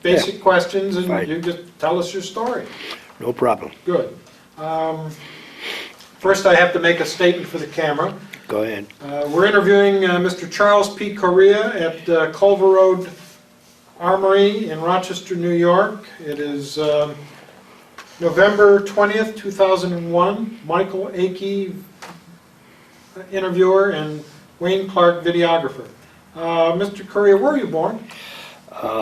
basic questions, and Fine. you just tell us your story. No problem. Good. First, I have to make a statement for the camera. Go ahead. We're interviewing Mr. Charles P. Corea at Culver Road Armory in Rochester, New York. It is November 20th, 2001. Michael Akey, interviewer, and Wayne Clark, videographer. Mr. Corea, where were you born?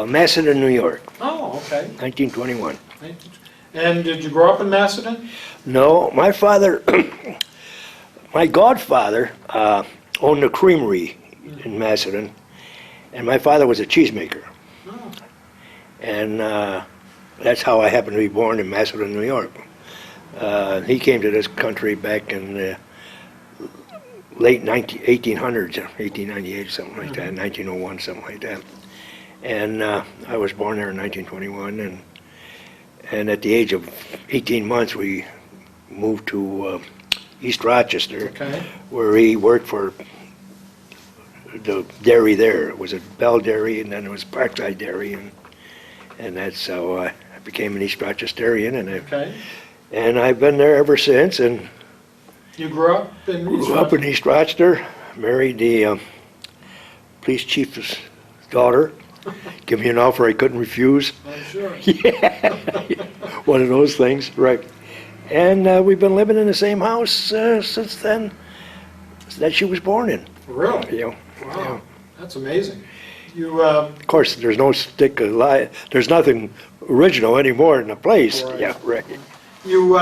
Macedon, New York, Oh, okay. 1921. And did you grow up in Macedon? No, my father, my godfather owned a creamery in Macedon, and my father was a cheesemaker. Oh. And that's how I happened to be born in Macedon, New York. He came to this country back in the late 1800s, 1898, something like that, 1901, something like that. And I was born there in 1921, and at the age of 18 months, we moved to East Rochester, Okay. where he worked for the dairy there. It was a Bell Dairy, and then it was Parkside Dairy, and that's how I became an East Rochesterian, Okay. and I've been there ever since. And You grew up in East grew up in East Rochester, married the police chief's daughter. Give me an offer I couldn't refuse. I'm sure. Yeah, one of those things, right. And we've been living in the same house since then, that she was born in. Really? You know, Wow. That's amazing. You, of course, there's no stick of lie. There's nothing original anymore in the place. Right. Yeah, right. you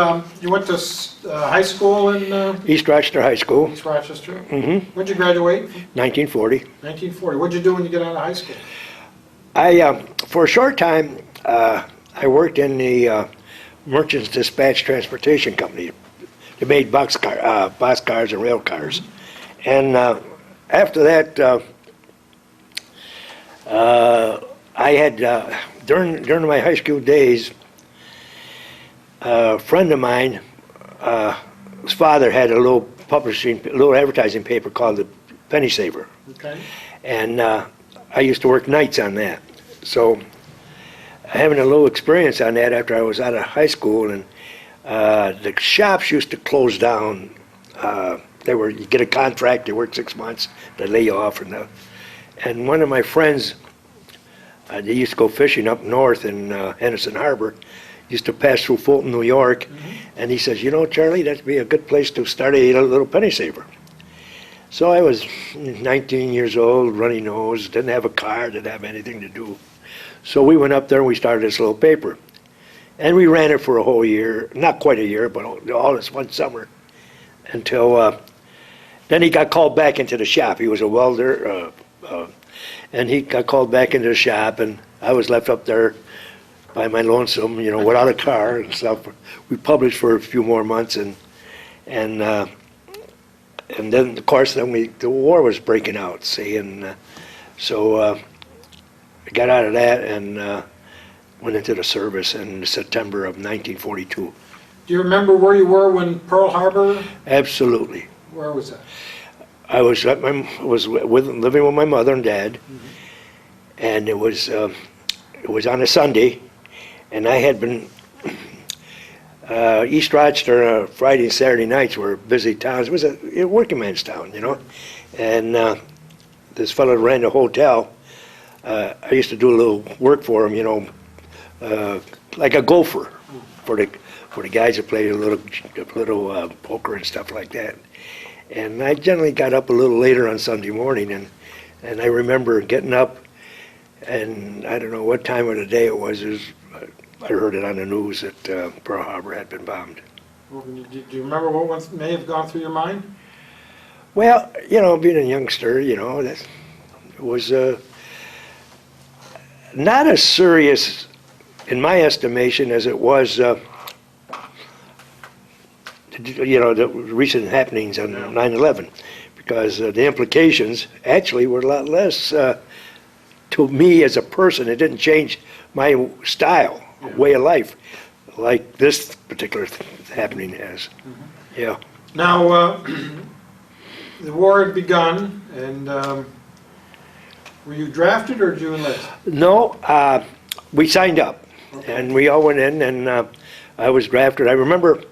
went to high school in East Rochester High School, East Rochester? mm-hmm, When'd you graduate? 1940. 1940. What'd you do when you get out of high school? For a short time, I worked in the Merchants Dispatch Transportation Company. They made boxcars and rail cars. And after that, I had, during my high school days, a friend of mine, his father had a little advertising paper called the Penny Saver. Okay. And I used to work nights on that. So having a little experience on that after I was out of high school, and the shops used to close down. You get a contract, you work 6 months, they lay you off. And one of my friends, they used to go fishing up north in Henderson Harbor, used to pass through Fulton, New York, and he says, you know, Charlie, that'd be a good place to start a little penny saver. So I was 19 years old, runny nose, didn't have a car, didn't have anything to do. So we went up there and we started this little paper. And we ran it for a whole year, not quite a year, but all this one summer, until then he got called back into the shop. He was a welder, and he got called back into the shop, and I was left up there by my lonesome, you know, without a car and stuff. We published for a few more months, and then, of course, the war was breaking out, see, and so I got out of that and went into the service in September of 1942. Do you remember where you were when Pearl Harbor? Absolutely. Where was that? I was living with my mother and dad, and it was on a Sunday, and I had been East Rochester Friday and Saturday nights were busy towns. It was a working man's town, you know, and this fellow ran the hotel. I used to do a little work for him, you know, like a gopher for the guys that played a little poker and stuff like that. And I generally got up a little later on Sunday morning, and I remember getting up, and I don't know what time of the day it was. I heard it on the news that Pearl Harbor had been bombed. Well, do you remember what may have gone through your mind? Well, you know, being a youngster, you know, it was not as serious, in my estimation, as it was, you know, the recent happenings on 9/11, because the implications actually were a lot less to me as a person. It didn't change my style, way of life, like this particular happening has. Yeah. Now, the war had begun, and were you drafted or did you enlist? No, we signed up, and we all went in, and I was drafted. I remember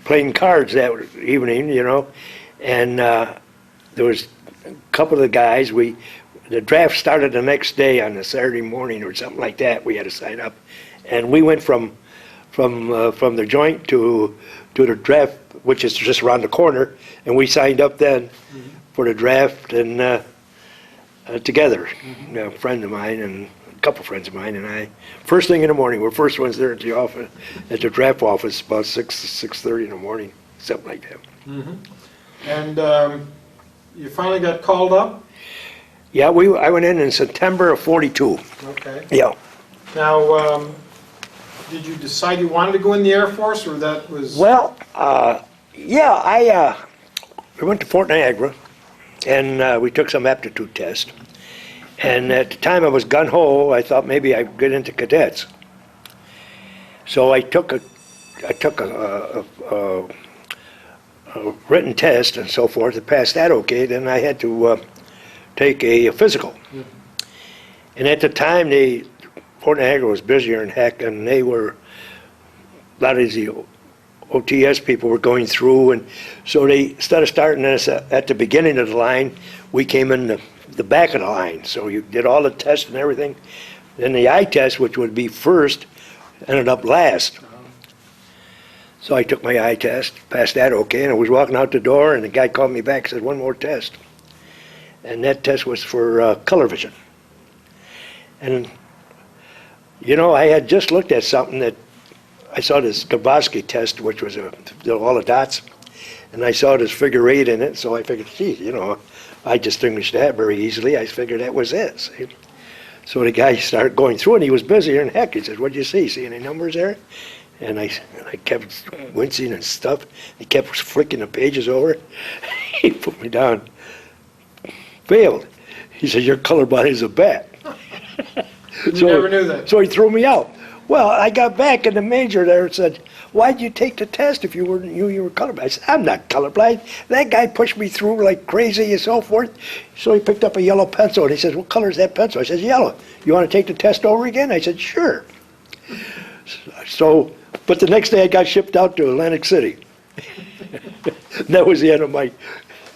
playing cards that evening, and there was a couple of the guys. The draft started the next day on a Saturday morning or something like that. We had to sign up, and we went from the joint to the draft, which is just around the corner, and we signed up then for the draft, and together, a friend of mine and a couple friends of mine and I. First thing in the morning, we're first ones there at the office, at the draft office, about 6:30 in the morning, something like that. And you finally got called up? Yeah, I went in September of '42. Okay. Yeah. Now, did you decide you wanted to go in the Air Force, or that was... Well, yeah, I went to Fort Niagara, and we took some aptitude test. And at the time I was gung-ho, I thought maybe I'd get into cadets. So I took a written test and so forth, and passed that okay. Then I had to take a physical. And at the time, Fort Niagara was busier than heck, and a lot of the OTS people were going through, and so they started starting us at the beginning of the line. We came in the back of the line, so you did all the tests and everything. Then the eye test, which would be first, ended up last. So I took my eye test, passed that okay, and I was walking out the door, and the guy called me back and said, one more test. And that test was for color vision. And, I had just looked at something that I saw this Gaboski test, which was all the dots, and I saw this figure 8 in it, so I figured, gee, I distinguished that very easily. I figured that was it, see? So the guy started going through, and he was busier than heck. He said, what'd you see? See any numbers there? And I kept wincing and stuff. He kept flicking the pages over. He put me down. Failed. He said, your colorblind is a bat. You never knew that. So he threw me out. Well, I got back, and the major there said, why'd you take the test if you were colorblind? I said, I'm not colorblind. That guy pushed me through like crazy and so forth. So he picked up a yellow pencil, and he says, what color is that pencil? I said, yellow. You want to take the test over again? I said, sure. So, but the next day I got shipped out to Atlantic City. That was the end of my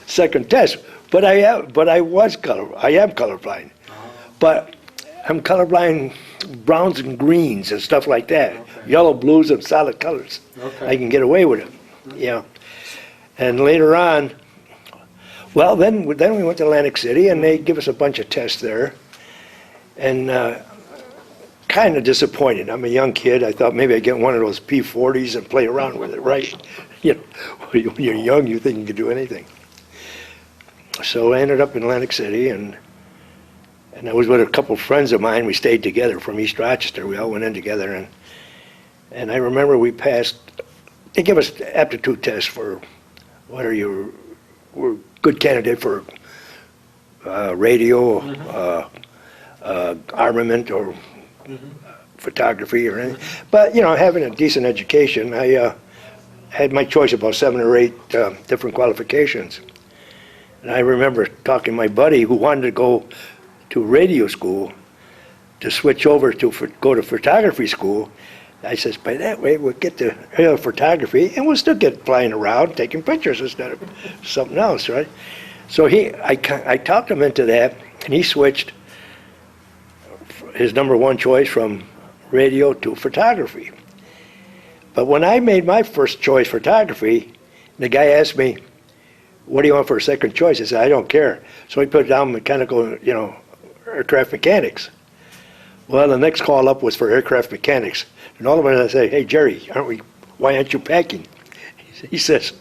second test. But I am colorblind. But I'm colorblind browns and greens and stuff like that. Okay. Yellow, blues, and solid colors. Okay. I can get away with it. Yeah. And later on, well, then we went to Atlantic City, and they give us a bunch of tests there. And kind of disappointed. I'm a young kid. I thought maybe I'd get one of those P-40s and play around with it, right? When you're young, you think you can do anything. So I ended up in Atlantic City, and I was with a couple of friends of mine. We stayed together from East Rochester. We all went in together, and I remember we passed. They give us aptitude tests for whether you were a good candidate for radio, armament, or photography or anything. But having a decent education, I had my choice about 7 or 8 different qualifications. And I remember talking to my buddy who wanted to go to radio school to switch over to go to photography school. I says, by that way, we'll get to photography, and we'll still get flying around taking pictures instead of something else, right? So I talked him into that, and he switched his number one choice from radio to photography. But when I made my first choice, photography, the guy asked me, what do you want for a second choice? I said, I don't care. So he put down mechanical, aircraft mechanics. Well, the next call up was for aircraft mechanics. And all of a sudden I say, hey, Jerry, why aren't you packing? He says,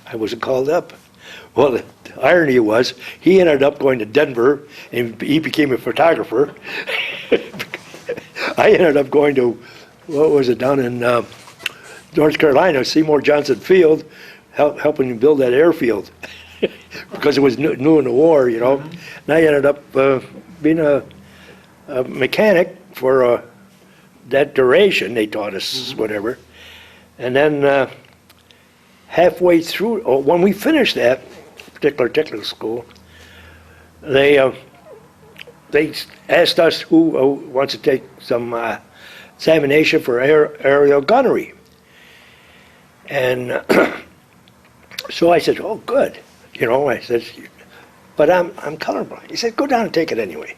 I wasn't called up. Well, the irony was, he ended up going to Denver, and he became a photographer. I ended up going to, what was it, down in North Carolina, Seymour Johnson Field, helping him build that airfield, because it was new in the war, And I ended up being a mechanic for that duration. They taught us whatever. And then halfway through, when we finished that particular technical school, they they asked us who wants to take some examination for aerial gunnery. And so I said, oh, good. I said, but I'm colorblind. He said, go down and take it anyway.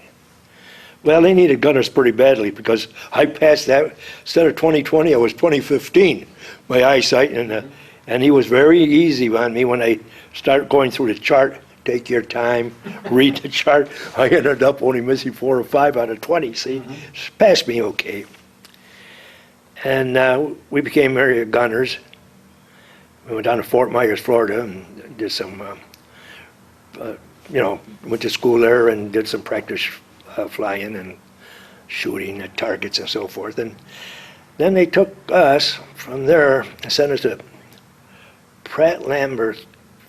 Well, they needed gunners pretty badly because I passed that. Instead of 20/20, I was 20/15, my eyesight. And he was very easy on me when I started going through the chart. Take your time, read the chart. I ended up only missing 4 or 5 out of 20, see? Passed me okay. And we became area gunners. We went down to Fort Myers, Florida, and did some, went to school there and did some practice flying and shooting at targets and so forth. And then they took us from there and sent us to Pratt Lambert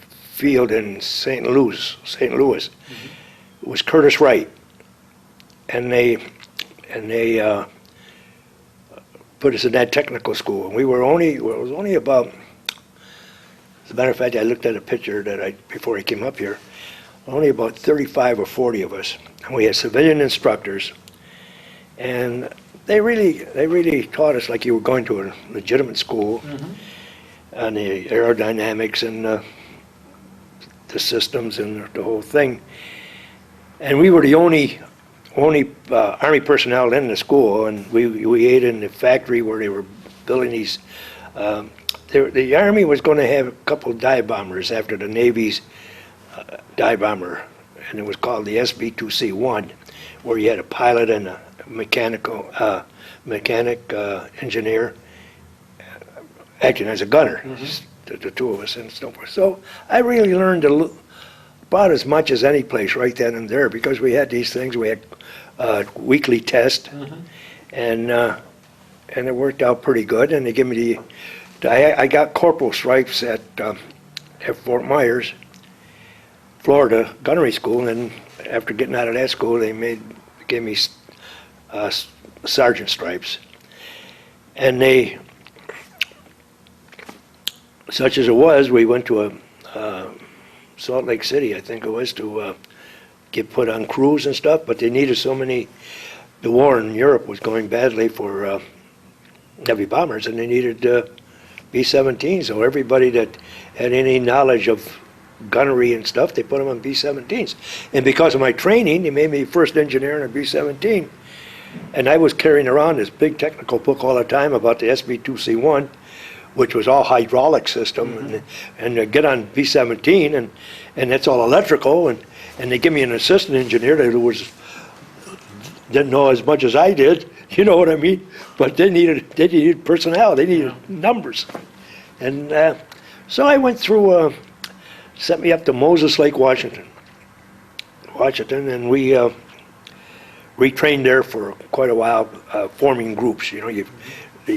Field in St. Louis. It was Curtis Wright, and they put us in that technical school. And it was only about. As a matter of fact, I looked at a picture before I came up here. Only about 35 or 40 of us, and we had civilian instructors, and they really taught us like you were going to a legitimate school, on the aerodynamics and the systems and the whole thing. And we were the only Army personnel in the school, and we ate in the factory where they were building these. The Army was going to have a couple of dive bombers after the Navy's dive bomber, and it was called the SB-2C-1, where you had a pilot and a mechanic engineer acting as a gunner, the two of us and so forth. So I really learned about as much as any place right then and there, because we had these things. We had weekly tests, and it worked out pretty good. And they give me I got corporal stripes at Fort Myers, Florida gunnery school, and after getting out of that school, they gave me sergeant stripes. And such as it was, we went to Salt Lake City, I think it was, to get put on crews and stuff, but they needed so many. The war in Europe was going badly for heavy bombers, and they needed B-17s, so everybody that had any knowledge of gunnery and stuff, they put them on B-17s. And because of my training, they made me first engineer in a B-17, and I was carrying around this big technical book all the time about the SB-2C-1, which was all hydraulic system, and get on B-17, and it's all electrical, and they give me an assistant engineer that didn't know as much as I did, you know what I mean? But they needed personnel, they needed numbers. And so I went through, sent me up to Moses Lake, Washington, and we trained there for quite a while, forming groups. You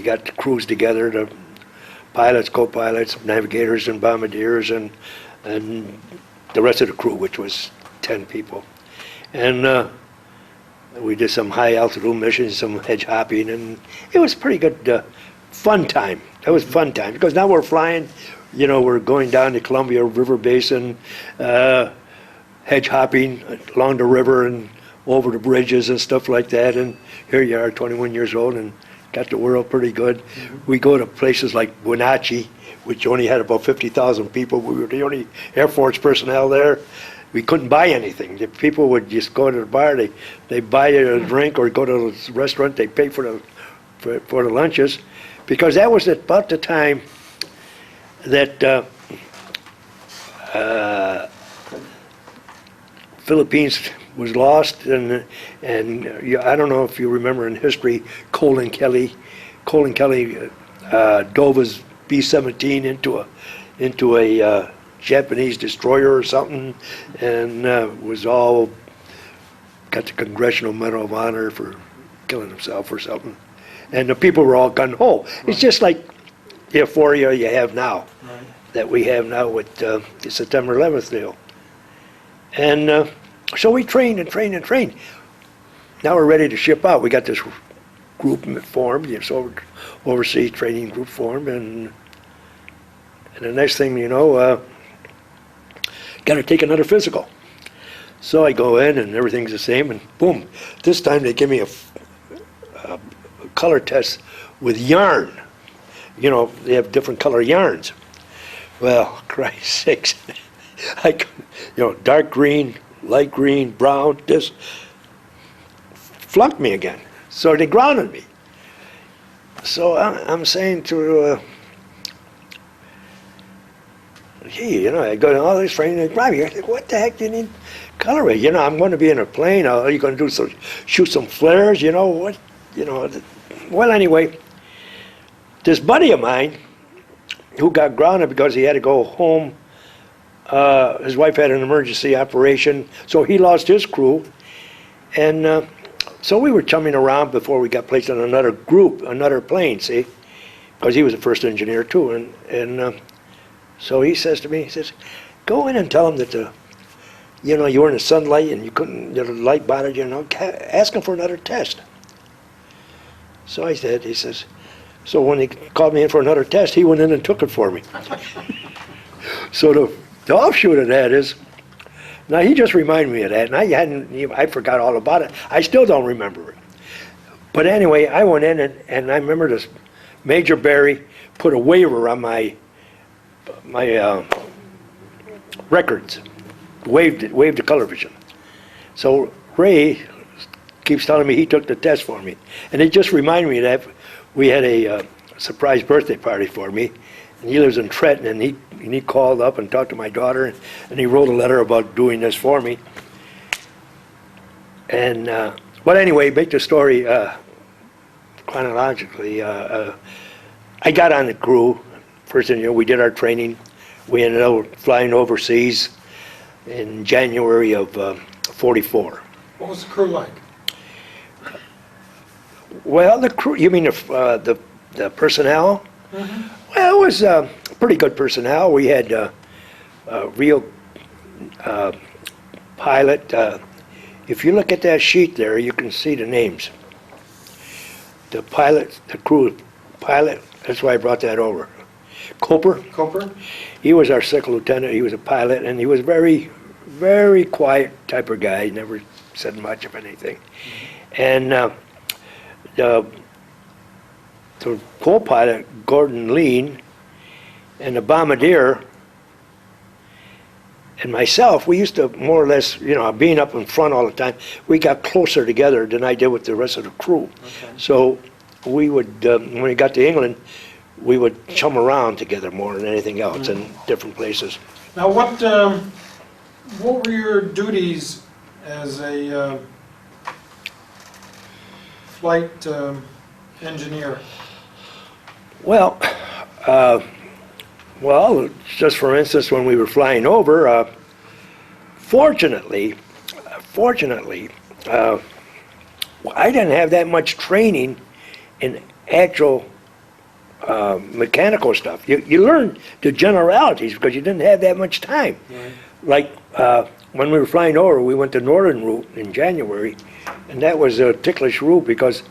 got the crews together, the pilots, co-pilots, navigators, and bombardiers, and the rest of the crew, which was 10 people. And we did some high altitude missions, some hedge hopping, and it was pretty good, fun time. It was fun time, because now we're flying, we're going down the Columbia River Basin, hedge hopping along the river and over the bridges and stuff like that, and here you are, 21 years old, and got the world pretty good. We go to places like Wenatchee, which only had about 50,000 people. We were the only Air Force personnel there. We couldn't buy anything. The people would just go to the bar, they buy a drink, or go to the restaurant, they pay for the lunches, because that was about the time that Philippines was lost, and I don't know if you remember in history, Colin Kelly dove his B-17 into a Japanese destroyer or something, and got the Congressional Medal of Honor for killing himself or something. And the people were all gung-ho. It's just like the euphoria you have now, that we have now with the September 11th deal. And so we trained and trained and trained. Now we're ready to ship out. We got this group formed, overseas training group formed, and the next thing you know, got to take another physical. So I go in and everything's the same, and boom, this time they give me a color test with yarn. You know, they have different color yarns. Well, Christ sakes, dark green, light green, brown, this flunked me again. So they grounded me. So I'm saying to, I go to all this training, they grab me. I think, what the heck do you need colorway? I'm going to be in a plane. Are you going to shoot some flares? What? Well, anyway, this buddy of mine who got grounded because he had to go home, his wife had an emergency operation, so he lost his crew. And so we were chumming around before we got placed on another plane, see? Because he was the first engineer too. And so he says to me, he says, go in and tell him that you were in the sunlight and you couldn't, the light bothered you, ask him for another test. So I said, he says, so when he called me in for another test, he went in and took it for me. So the offshoot of that is, now he just reminded me of that, and I forgot all about it. I still don't remember it. But anyway, I went in and I remember this Major Barry put a waiver on my records, waived the color vision. So Ray keeps telling me he took the test for me. And it just reminded me that we had a surprise birthday party for me. And he lives in Trenton, and he called up and talked to my daughter, and he wrote a letter about doing this for me. And but anyway, make the story chronologically. I got on the crew. First thing we did our training. We ended up flying overseas in January of '44. What was the crew like? Well, the crew, you mean the personnel? Mm-hmm. Well, it was pretty good personnel. We had a real pilot. If you look at that sheet there, you can see the names. The pilot, the crew pilot, that's why I brought that over. Coper, he was our second lieutenant. He was a pilot, and he was very, very quiet type of guy. He never said much of anything. And the co-pilot, Gordon Lean, and the bombardier, and myself, we used to more or less, being up in front all the time, we got closer together than I did with the rest of the crew. Okay. So we would, when we got to England, we would chum around together more than anything else in different places. Now, what were your duties as a flight engineer? Well, just for instance, when we were flying over, fortunately, I didn't have that much training in actual mechanical stuff. You learn the generalities because you didn't have that much time. Right. Like when we were flying over, we went the northern route in January, and that was a ticklish route because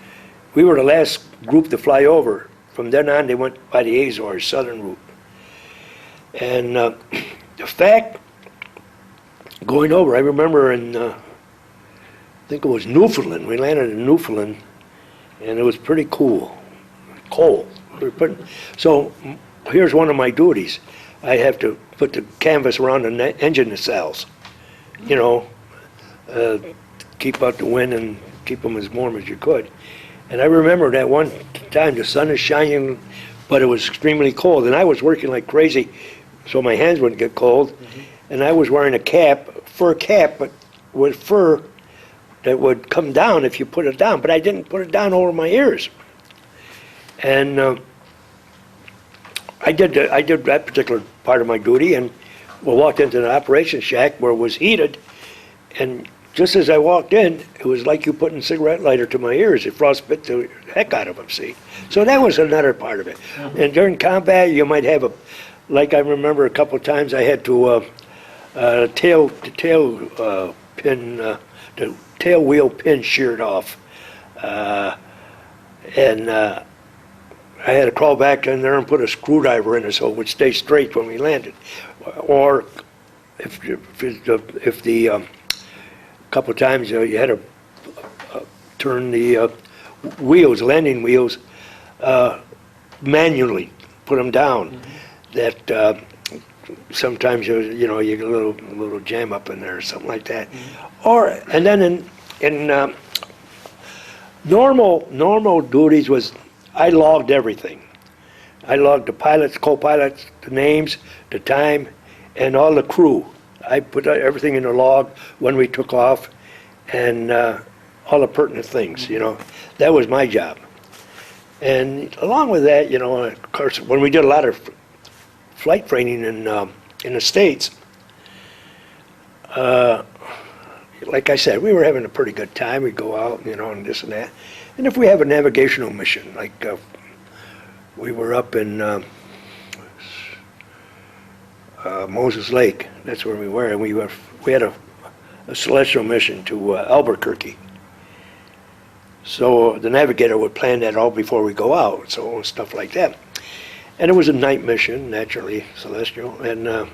we were the last group to fly over. From then on, they went by the Azores, southern route. And the fact, going over, I remember in, I think it was Newfoundland. We landed in Newfoundland, and it was pretty cold. So here's one of my duties. I have to put the canvas around the engine nacelles, keep out the wind and keep them as warm as you could. And I remember that one time the sun is shining, but it was extremely cold, and I was working like crazy so my hands wouldn't get cold. Mm-hmm. And I was wearing a fur cap, but with fur that would come down if you put it down, but I didn't put it down over my ears. And I did that particular part of my duty, and we walked into the operations shack where it was heated, and just as I walked in, it was like you putting a cigarette lighter to my ears. It frostbit the heck out of them, see? So that was another part of it. Mm-hmm. And during combat, you might have like I remember a couple of times I had to the tail wheel pin sheared off. And I had to crawl back in there and put a screwdriver in it so it would stay straight when we landed. Or if the couple of times you had to turn the wheels, landing wheels, manually, put them down. That sometimes you get a little jam up in there or something like that. And then in normal duties was I logged everything. I logged the pilots, co-pilots, the names, the time, and all the crew. I put everything in the log when we took off, and all the pertinent things. That was my job. And along with that, of course, when we did a lot of flight training in the States, like I said, we were having a pretty good time. We'd go out, and this and that. And if we have a navigational mission, like we were up in Moses Lake, that's where we were, and we had a celestial mission to Albuquerque. So the navigator would plan that all before we go out, so stuff like that. And it was a night mission, naturally, celestial, and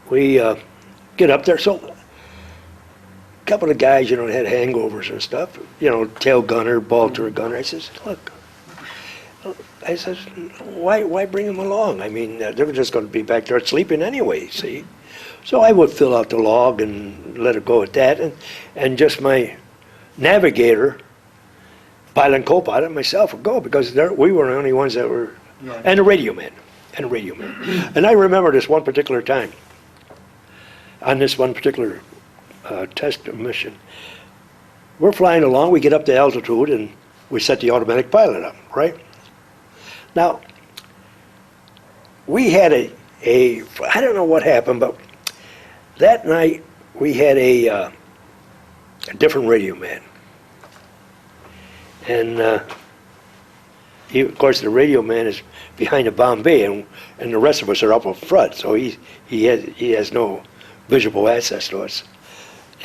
we get up there. So a couple of guys, had hangovers and stuff, tail gunner, ball turret gunner. I says, look, why bring them along? I mean, they were just going to be back there sleeping anyway, see? So I would fill out the log and let it go at that, and just my navigator, pilot and co-pilot, and myself would go, because we were the only ones that were, and a radio man. And I remember this one particular time, on this one particular test mission, we're flying along, we get up to altitude, and we set the automatic pilot up, right? Now, we had I don't know what happened, but that night we had a different radio man. And of course, the radio man is behind the bomb bay, and the rest of us are up front, so he has no visible access to us.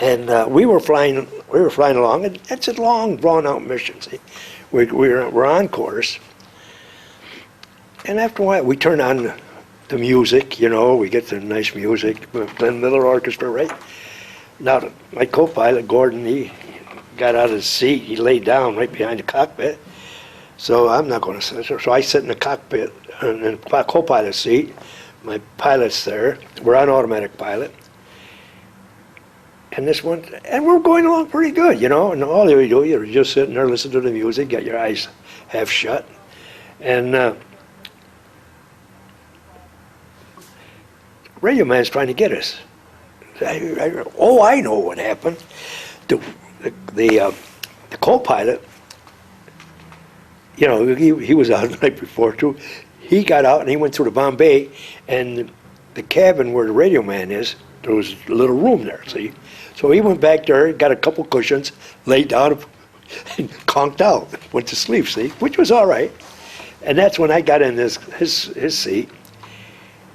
And we were flying along, and it's a long, drawn-out mission. See, we're on course, and after a while, we turn on the music. We get the nice music, Glenn Miller Orchestra, right? Now, my co-pilot Gordon, he got out of his seat. He laid down right behind the cockpit. So I'm not going to sit there. So I sit in the cockpit in the co-pilot seat. My pilot's there. We're on automatic pilot. And we're going along pretty good, And all you do, you're just sitting there, listening to the music, get your eyes half shut. And radio man's trying to get us. I know what happened. The co-pilot, he was out the night before too. He got out and he went through the bomb bay, and the cabin where the radio man is, there was a little room there, see? So he went back there, got a couple cushions, laid down, and conked out, went to sleep, see? Which was all right. And that's when I got in his seat.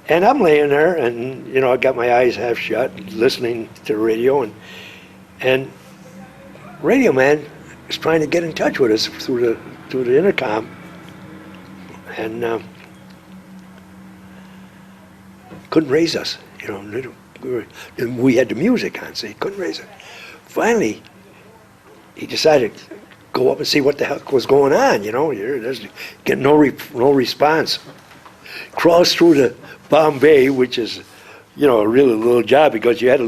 And I'm laying there, and I got my eyes half shut, listening to the radio, and radio man is trying to get in touch with us through the intercom, and couldn't raise us. We had the music on, so he couldn't raise it. Finally, he decided to go up and see what the heck was going on. There's getting no response. Crawls through the bomb bay, which is, a really little job, because you had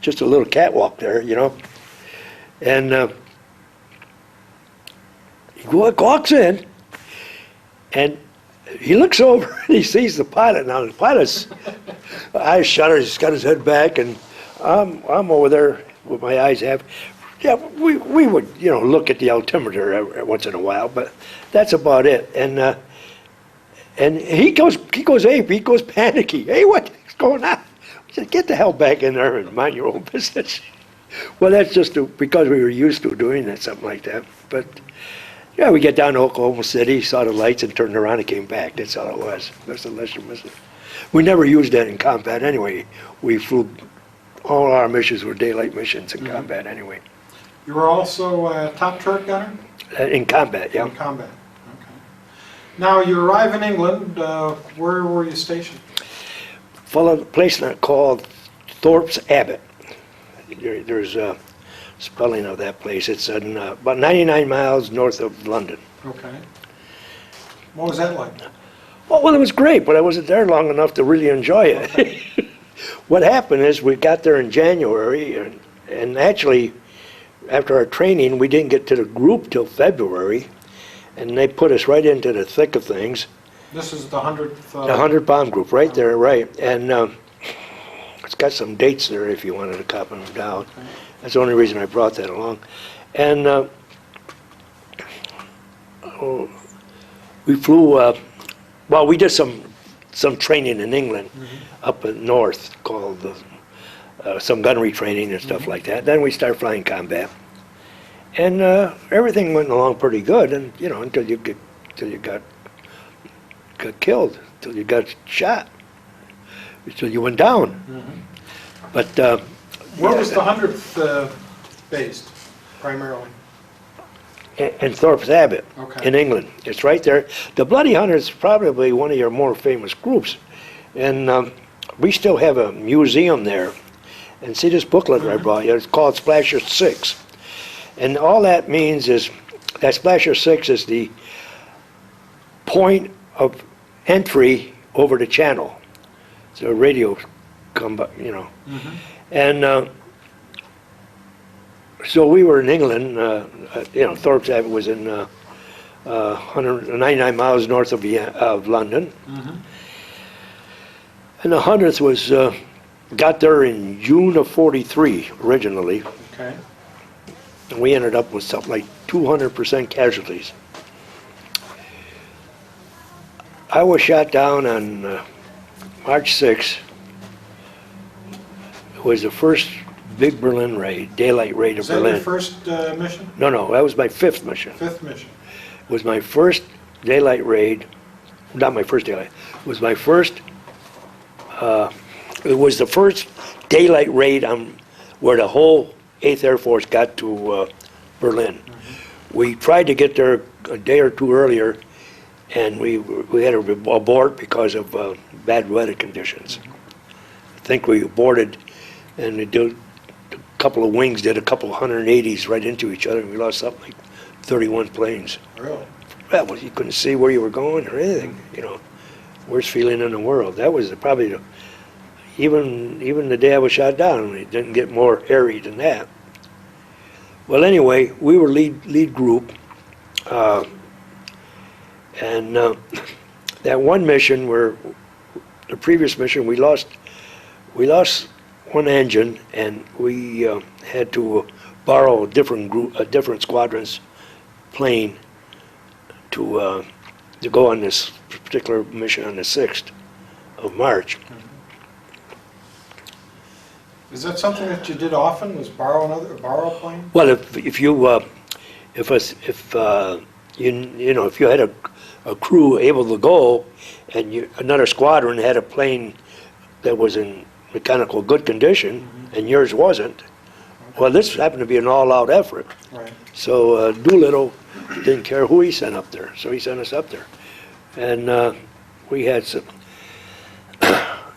just a little catwalk there, and he walks in, and he looks over and he sees the pilot. Now the pilot's eyes shutter, he's got his head back, and I'm over there with my eyes half. Yeah, we would look at the altimeter once in a while, but that's about it. And he goes ape, he goes panicky. Hey, what's going on? I said, get the hell back in there and mind your own business. Well, that's just because we were used to doing that, something like that. But yeah, we get down to Oklahoma City, saw the lights, and turned around and came back. That's all it was. That's the lesser mission. We never used that in combat anyway. We flew, all our missions were daylight missions in combat anyway. You were also a top turret gunner? In combat, yeah. In combat, okay. Now, you arrive in England. Where were you stationed? Full of a place called Thorpe's Abbot. There's a spelling of that place. It's about 99 miles north of London. Okay. What was that like? Well, it was great, but I wasn't there long enough to really enjoy it. Okay. What happened is we got there in January, and actually, after our training, we didn't get to the group till February, and they put us right into the thick of things. This is the 100th... The 100 bomb group, right there, right. And it's got some dates there if you wanted to copy them down. Okay. That's the only reason I brought that along. And we flew, well, we did some training in England up in north called some gunnery training and stuff like that. Then we started flying combat. And everything went along pretty good, and until you got killed, until you got shot, until you went down. But Where was the 100th based, primarily? in Thorpe's Abbot Okay. in England. It's right there. The Bloody Hundred is probably one of your more famous groups, and we still have a museum there. And see this booklet I brought you? It's called Splasher 6. And all that means is that Splasher 6 is the point of entry over the channel. So radio And so we were in England, Thorpe's Abbot was in 199 miles north of London. And the 100th was, got there in June of 43 originally. Okay. And we ended up with something like 200% casualties. I was shot down on March 6th. It was the first big Berlin raid, daylight raid of Is that Berlin. your first mission? No, that was my 5th mission. 5th mission. It was my first daylight raid, not my first daylight, it was my first, it was the first daylight raid where the whole 8th Air Force got to Berlin. We tried to get there a day or two earlier, and we had to abort because of bad weather conditions. I think we aborted, and a couple of wings did a couple of 180s right into each other, and we lost something like 31 planes. Really? Well, you couldn't see where you were going or anything, Worst feeling in the world. That was probably even the day I was shot down, it didn't get more hairy than that. Well, anyway, we were lead group, and that one mission the previous mission, we lost one engine, and we had to borrow a different squadron's plane to go on this particular mission on the 6th of March. Is that something that you did often, was borrow a plane? Well, if you had a crew able to go, and another squadron had a plane that was in mechanical good condition, and yours wasn't, well, this happened to be an all-out effort. Right. So Doolittle didn't care who he sent up there, so he sent us up there, and we had some.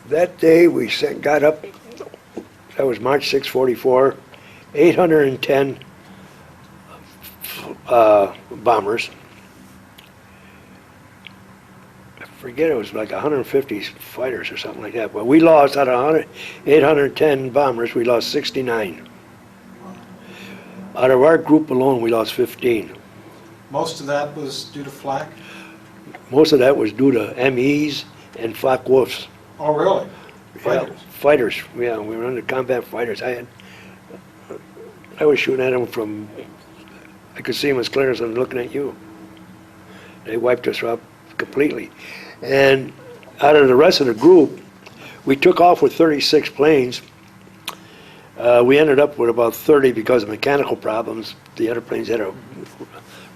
That day we got up. That was March 6, 44, 810 bombers. I forget, it was like 150 fighters or something like that. But we lost, out of 810 bombers, we lost 69. Out of our group alone, we lost 15. Most of that was due to flak? Most of that was due to MEs and Focke-Wulfs. Oh, really? Yeah, fighters. Yeah, we were under combat fighters. I was shooting at them from, I could see them as clear as I'm looking at you. They wiped us up completely. And out of the rest of the group, we took off with 36 planes. We ended up with about 30 because of mechanical problems. The other planes had to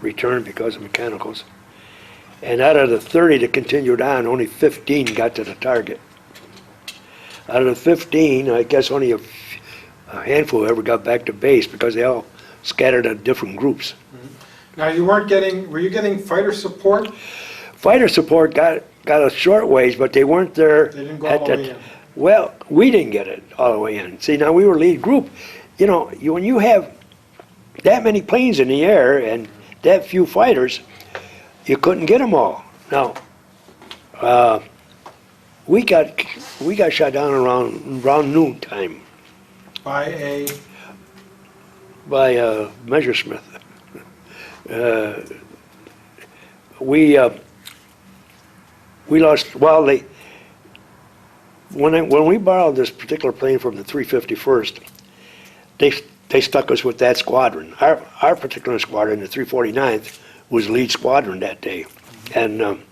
return because of mechanicals. And out of the 30 that continued on, only 15 got to the target. Out of the 15, I guess only a handful ever got back to base because they all scattered in different groups. Now, were you getting fighter support? Fighter support got a short ways, but they weren't there. They didn't go all the way in. Well, we didn't get it all the way in. See, now we were lead group. when you have that many planes in the air and that few fighters, you couldn't get them all. Now, we got shot down around noon time By Messerschmitt. We lost. Well, when we borrowed this particular plane from the 351st, they stuck us with that squadron. Our particular squadron, the 349th, was lead squadron that day, and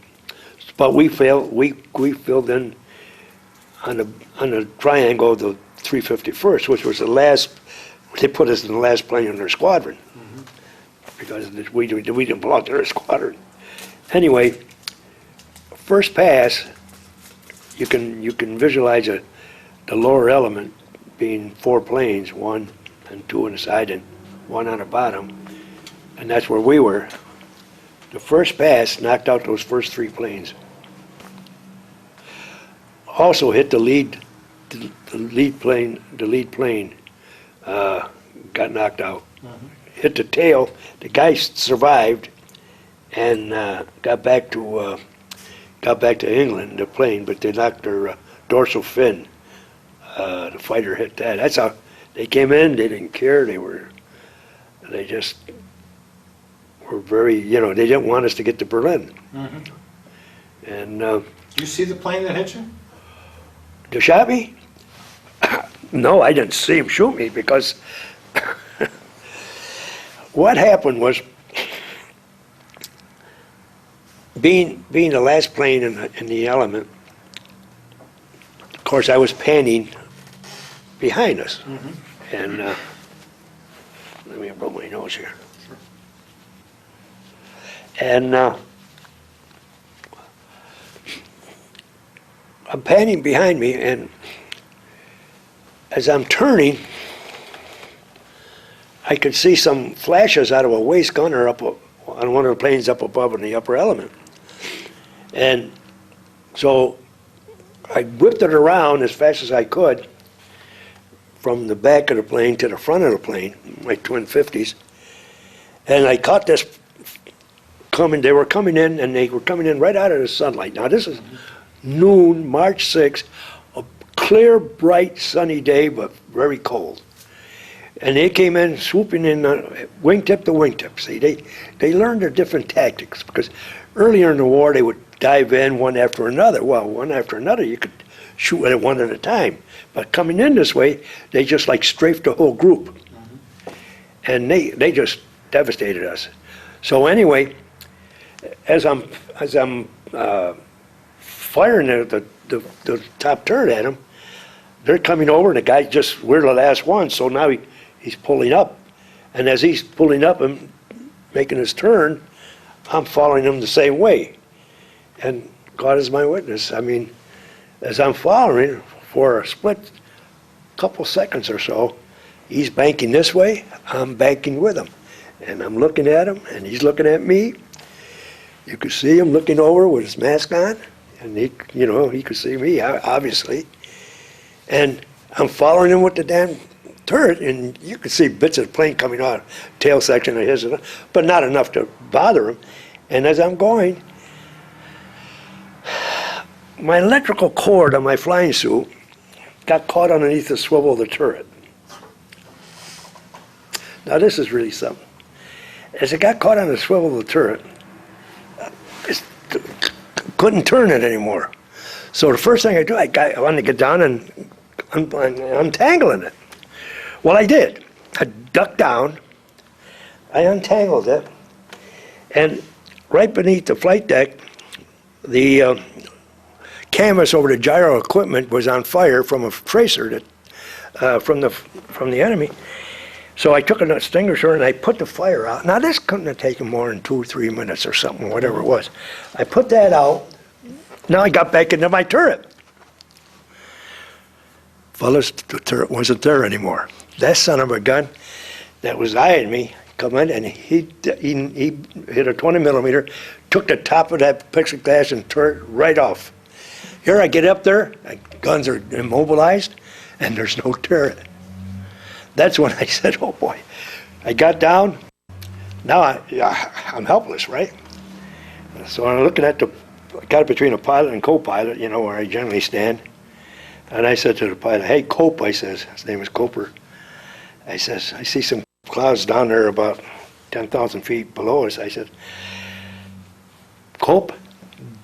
but we filled in on the triangle of the 351st, which was the last. They put us in the last plane in their squadron because we didn't belong to their squadron. Anyway, first pass, you can visualize the lower element being 4 planes, 1 and 2 on the side and 1 on the bottom, and that's where we were. The first pass knocked out those first 3 planes. Also hit the lead plane. Got knocked out. Hit the tail. The guy survived and got back to England, the plane, but they knocked their dorsal fin. The fighter hit that. That's how they came in. They didn't care. They just were very, they didn't want us to get to Berlin. And you see the plane that hit you? they shot me? No, I didn't see him shoot me because what happened was, being the last plane in the element, of course I was panning behind us. And let me blow my nose here. And I'm panning behind me, and as I'm turning, I could see some flashes out of a waist gunner up on one of the planes up above in the upper element. And so I whipped it around as fast as I could from the back of the plane to the front of the plane, my twin 50s. And I caught this they were coming in, and they were coming in right out of the sunlight. Now this is noon, March 6th, a clear, bright, sunny day, but very cold. And they came in swooping in wingtip to wingtip. See, they learned their different tactics, because earlier in the war they would dive in one after another. Well, one after another you could shoot at it one at a time. But coming in this way, they just like strafed the whole group. And they just devastated us. So anyway, as I'm firing the top turret at them, they're coming over, and the guy we're the last one, so now he's pulling up. And as he's pulling up and making his turn, I'm following him the same way. And God is my witness. I mean, as I'm following for a split couple seconds or so, he's banking this way, I'm banking with him. And I'm looking at him, and he's looking at me. You could see him looking over with his mask on, and he could see me, obviously. And I'm following him with the damn turret, and you could see bits of the plane coming out, tail section of his, but not enough to bother him. And as I'm going, my electrical cord on my flying suit got caught underneath the swivel of the turret. Now this is really something. As it got caught on the swivel of the turret, couldn't turn it anymore. So the first thing I do, I wanted to get down and untangling it. Well, I did. I ducked down, I untangled it, and right beneath the flight deck, the canvas over the gyro equipment was on fire from a tracer from the enemy. So I took an extinguisher and I put the fire out. Now this couldn't have taken more than 2 or 3 minutes or something, whatever it was. I put that out. Now I got back into my turret. Fellas, the turret wasn't there anymore. That son of a gun that was eyeing me come in, and he hit a 20 millimeter, took the top of that plexiglass and turret right off. Here I get up there, guns are immobilized, and there's no turret. That's when I said, oh boy. I got down. Now I'm helpless, right? So I'm looking at I got it between a pilot and co-pilot, you know, where I generally stand. And I said to the pilot, hey, Cope, I says, his name is Coper. I says, I see some clouds down there about 10,000 feet below us. I said, Cope,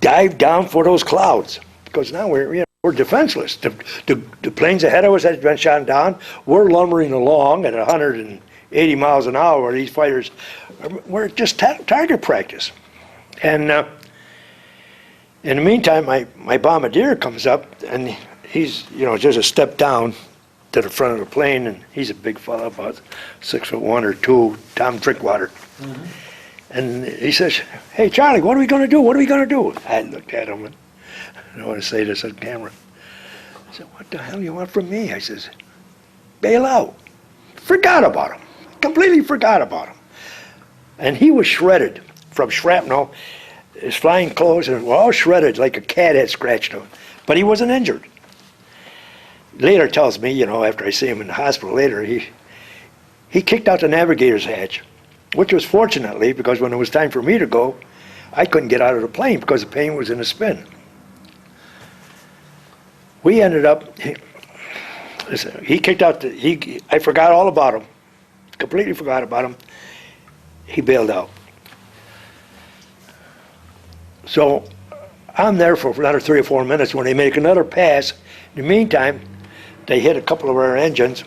dive down for those clouds. Because now we're defenseless. The planes ahead of us had been shot down. We're lumbering along at 180 miles an hour. These fighters, we're just target practice. And in the meantime, my bombardier comes up, and he's, you know, just a step down to the front of the plane, and he's a big fella, about 6'1" or 2", Tom Drinkwater. Mm-hmm. And he says, hey, Charlie, what are we going to do? What are we going to do? I looked at him, and I don't want to say this on camera. I said, what the hell do you want from me? I says, bail out. Forgot about him. Completely forgot about him. And he was shredded from shrapnel. His flying clothes were all shredded like a cat had scratched him. But he wasn't injured. Later tells me, you know, after I see him in the hospital later, he kicked out the navigator's hatch, which was fortunately, because when it was time for me to go, I couldn't get out of the plane because the plane was in a spin. We ended up, he kicked out I forgot all about him, completely forgot about him. He bailed out. So I'm there for another 3 or 4 minutes when they make another pass. In the meantime, they hit a couple of our engines,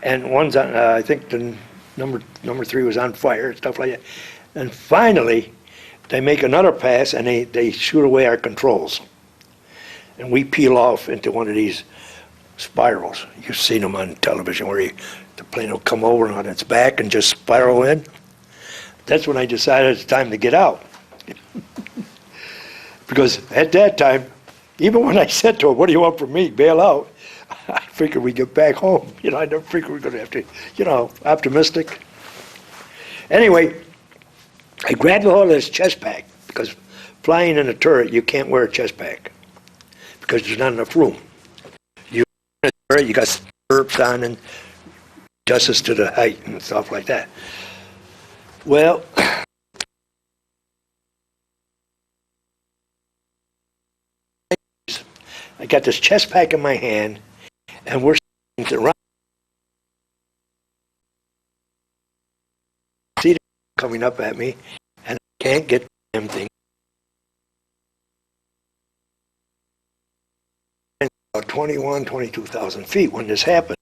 and one's on, I think the number 3 was on fire, stuff like that. And finally, they make another pass, and they shoot away our controls. And we peel off into one of these spirals. You've seen them on television where the plane will come over on its back and just spiral in. That's when I decided it's time to get out. Because at that time, even when I said to him, what do you want from me, bail out, I figured we'd get back home. You know, I never figured we were going to have to, you know, optimistic. Anyway, I grabbed a hold of this chest pack, because flying in a turret, you can't wear a chest pack, because there's not enough room. You got stirrups on and justice to the height and stuff like that. Well, I got this chest pack in my hand, and we're around. See them coming up at me, and I can't get the damn thing. About 22,000 feet when this happened.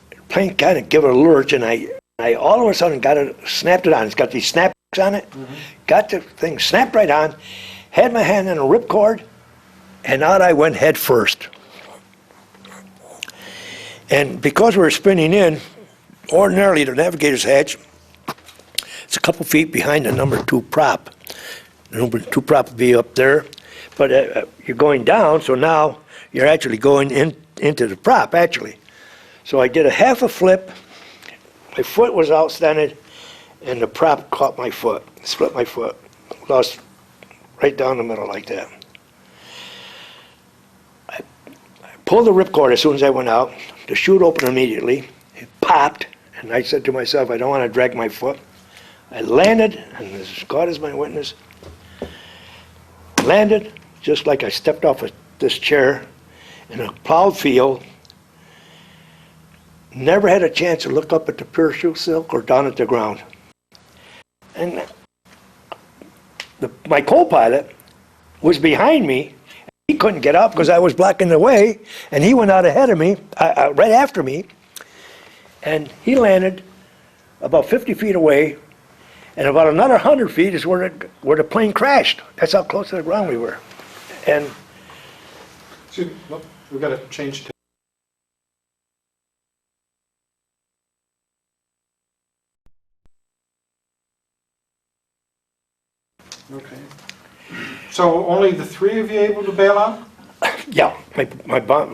The plane kind of gave it a lurch, and I all of a sudden snapped it on. It's got these snap on it, got the thing snapped right on, had my hand on a ripcord, and out I went head first. And because we were spinning in, ordinarily the navigator's hatch, it's a couple feet behind the number 2 prop. The number 2 prop would be up there, but you're going down, so now you're actually going into the prop, actually. So I did a half a flip, my foot was outstanded, and the prop caught my foot, split my foot, lost right down the middle like that. I pulled the ripcord as soon as I went out. The chute opened immediately. It popped, and I said to myself, I don't want to drag my foot. I landed, and as God is my witness, landed just like I stepped off of this chair in a plowed field. Never had a chance to look up at the parachute silk or down at the ground. And my co-pilot was behind me. He couldn't get up because I was blocking the way, and he went out ahead of me, right after me, and he landed about 50 feet away, and about another 100 feet is where the plane crashed. That's how close to the ground we were. And we've got to change to. Okay. So only the 3 of you able to bail out? yeah,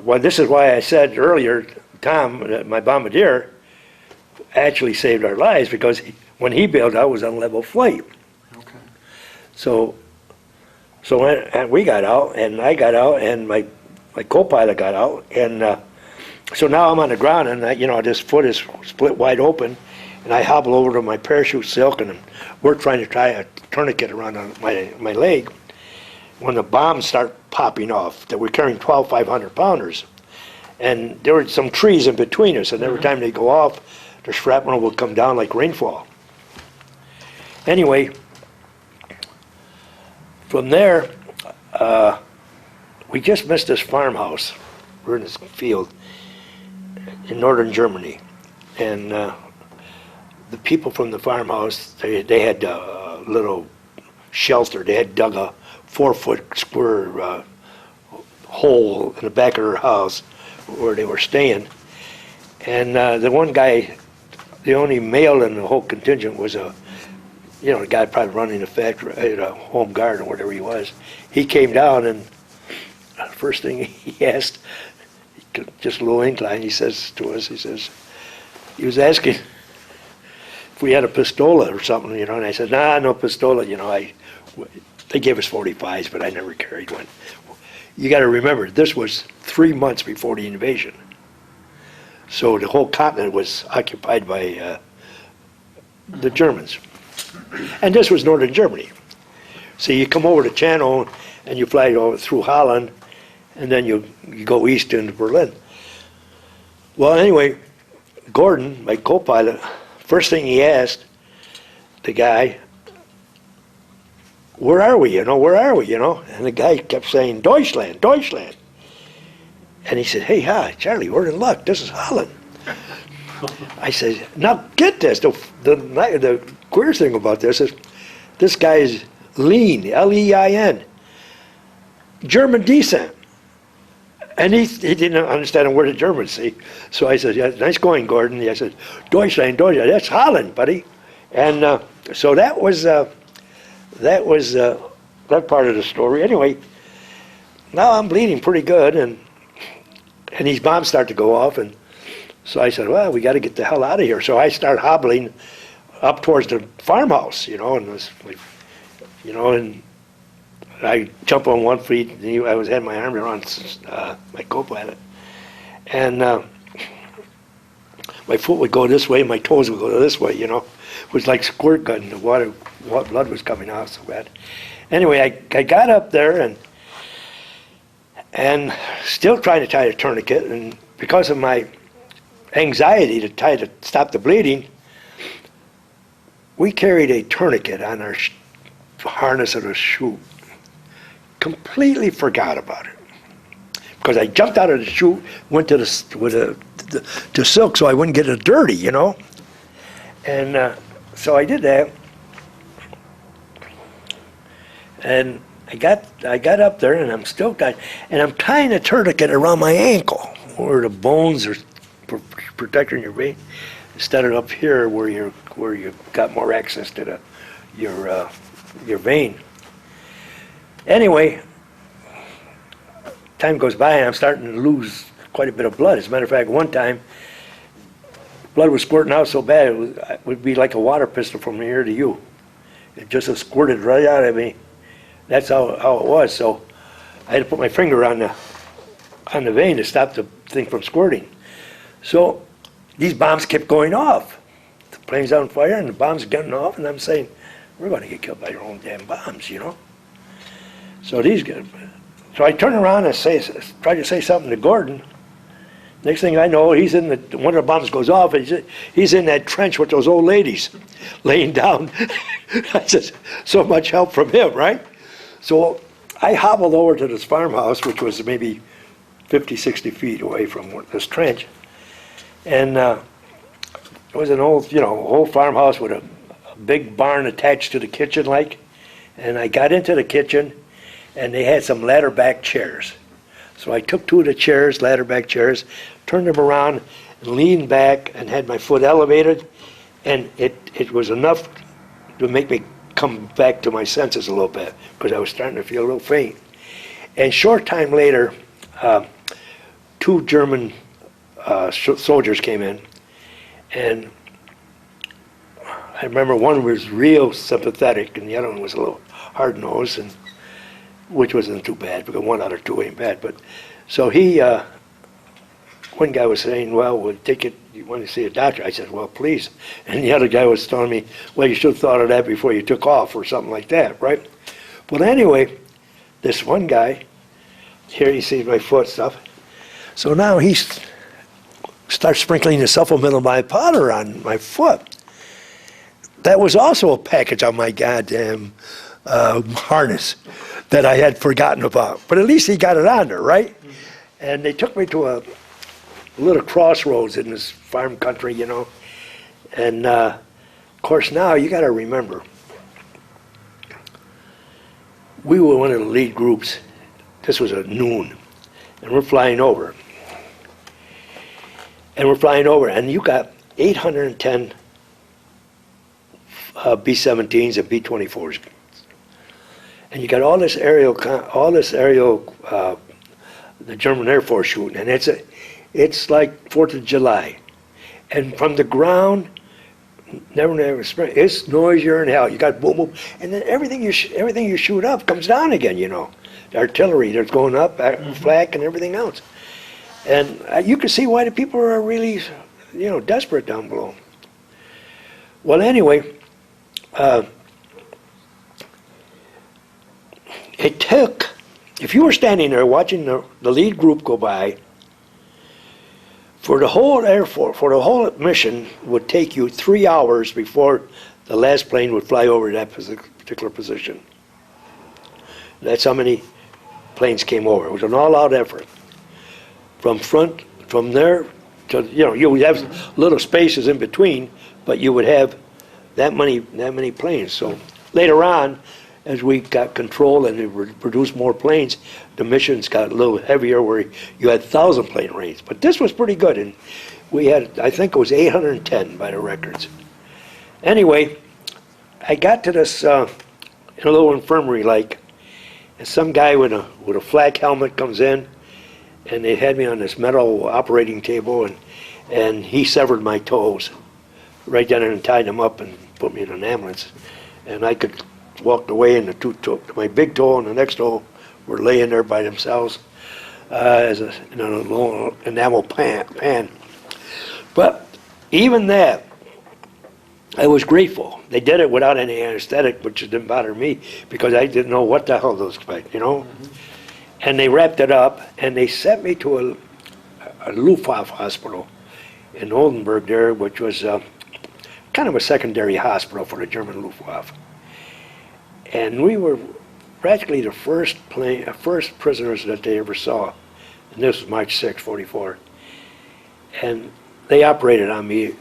well, this is why I said earlier, Tom, that my bombardier actually saved our lives, because when he bailed out, it was on level flight. Okay. So So when we got out, and I got out, and my co-pilot got out, and so now I'm on the ground, and this foot is split wide open, and I hobble over to my parachute silk, and we're trying to tie a tourniquet around my leg when the bombs start popping off. That we're carrying 12 500-pounders, and there were some trees in between us, and every time they go off, the shrapnel will come down like rainfall. Anyway, from there, we just missed this farmhouse. We're in this field in northern Germany, and the people from the farmhouse, they had a little shelter. They had dug a 4-foot square hole in the back of their house where they were staying. And the one guy, the only male in the whole contingent was the guy probably running the factory, a home guard or whatever he was. He came down, and the first thing he asked, just a little incline, he says to us, he was asking if we had a pistola or something, and I said, nah, no pistola, they gave us 45s, but I never carried one. You got to remember, this was 3 months before the invasion. So the whole continent was occupied by the Germans. And this was northern Germany. So you come over the channel, and you fly over through Holland, and then you go east into Berlin. Well, anyway, Gordon, my co-pilot, first thing he asked the guy, where are we, where are we, And the guy kept saying, Deutschland, Deutschland. And he said, hey, hi, Charlie, we're in luck. This is Holland. I said, now get this. The queer thing about this is this guy is Lein, L-E-I-N, German descent. And he didn't understand a word of German, see. So I said, yeah, nice going, Gordon. I said, Deutschland, Deutschland, that's Holland, buddy. And so that was that part of the story. Anyway, now I'm bleeding pretty good, and these bombs start to go off, and so I said, well, we got to get the hell out of here. So I start hobbling up towards the farmhouse, and and I jump on one feet, and I had my arm around my co-pilot, and my foot would go this way, my toes would go this way, It was like squirt gun. The blood was coming out so bad. Anyway, I got up there and still trying to tie a tourniquet, and because of my anxiety to stop the bleeding, we carried a tourniquet on our harness of the chute. Completely forgot about it, because I jumped out of the chute, went to to silk so I wouldn't get it dirty, And so I did that, and I got up there, and I'm tying a tourniquet around my ankle, where the bones are protecting your vein, instead of up here where you got more access to your vein. Anyway, time goes by, and I'm starting to lose quite a bit of blood. As a matter of fact, one time, blood was squirting out so bad it would be like a water pistol from here to you. It just squirted right out of me. That's how it was. So I had to put my finger on the vein to stop the thing from squirting. So these bombs kept going off. The plane's on fire, and the bombs are getting off, and I'm saying, we're going to get killed by our own damn bombs, So so I turn around and try to say something to Gordon. Next thing I know, he's one of the bombs goes off, and he's in that trench with those old ladies laying down. I said, so much help from him, right? So I hobbled over to this farmhouse, which was maybe 50, 60 feet away from this trench. And it was an old farmhouse with a big barn attached to the kitchen, like. And I got into the kitchen, and they had some ladder back chairs. So I took 2 of the chairs, ladder back chairs, turned them around, and leaned back, and had my foot elevated, and it was enough to make me come back to my senses a little bit, because I was starting to feel a little faint. And short time later, 2 German soldiers came in, and I remember one was real sympathetic, and the other one was a little hard-nosed, which wasn't too bad, because 1 out of 2 ain't bad. But so one guy was saying, well, we'll take it, you want to see a doctor? I said, well, please. And the other guy was telling me, well, you should have thought of that before you took off, or something like that, right? But anyway, this one guy, here he sees my foot stuff. So now he starts sprinkling the supplemental powder on my foot. That was also a package on my goddamn harness that I had forgotten about. But at least he got it on there, right? And they took me to a little crossroads in this farm country, you know. And of course now you got to remember, we were one of the lead groups. This was at noon, and we're flying over. And you got 810 B-17s and B-24s. And you got all this aerial, the German Air Force shooting, and it's like 4th of July. And from the ground, never spring. It's noisier than hell. You got boom, boom, and then everything you shoot up comes down again. You know, the artillery that's going up, flak, and everything else. And you can see why the people are really, you know, desperate down below. Well, anyway, it took. If you were standing there watching the lead group go by, for the whole mission would take you 3 hours before the last plane would fly over that particular position. That's how many planes came over. It was an all-out effort. From there to, you know, you would have little spaces in between, but you would have that many planes. So later on, as we got control and we produced more planes, the missions got a little heavier where you had 1,000 plane range. But this was pretty good, and we had, I think it was 810 by the records. Anyway, I got to this in a little infirmary like, and some guy with a flak helmet comes in, and they had me on this metal operating table, and he severed my toes right down there and tied them up and put me in an ambulance. And I could walk away, and my big toe and the next toe were laying there by themselves in a little enamel pan. But even that, I was grateful. They did it without any anesthetic, which didn't bother me because I didn't know what the hell those expect, you know? Mm-hmm. And they wrapped it up, and they sent me to a Luftwaffe hospital in Oldenburg there, which was kind of a secondary hospital for the German Luftwaffe. And we were practically the first prisoners that they ever saw. And this was March 6, 44. And they operated on me.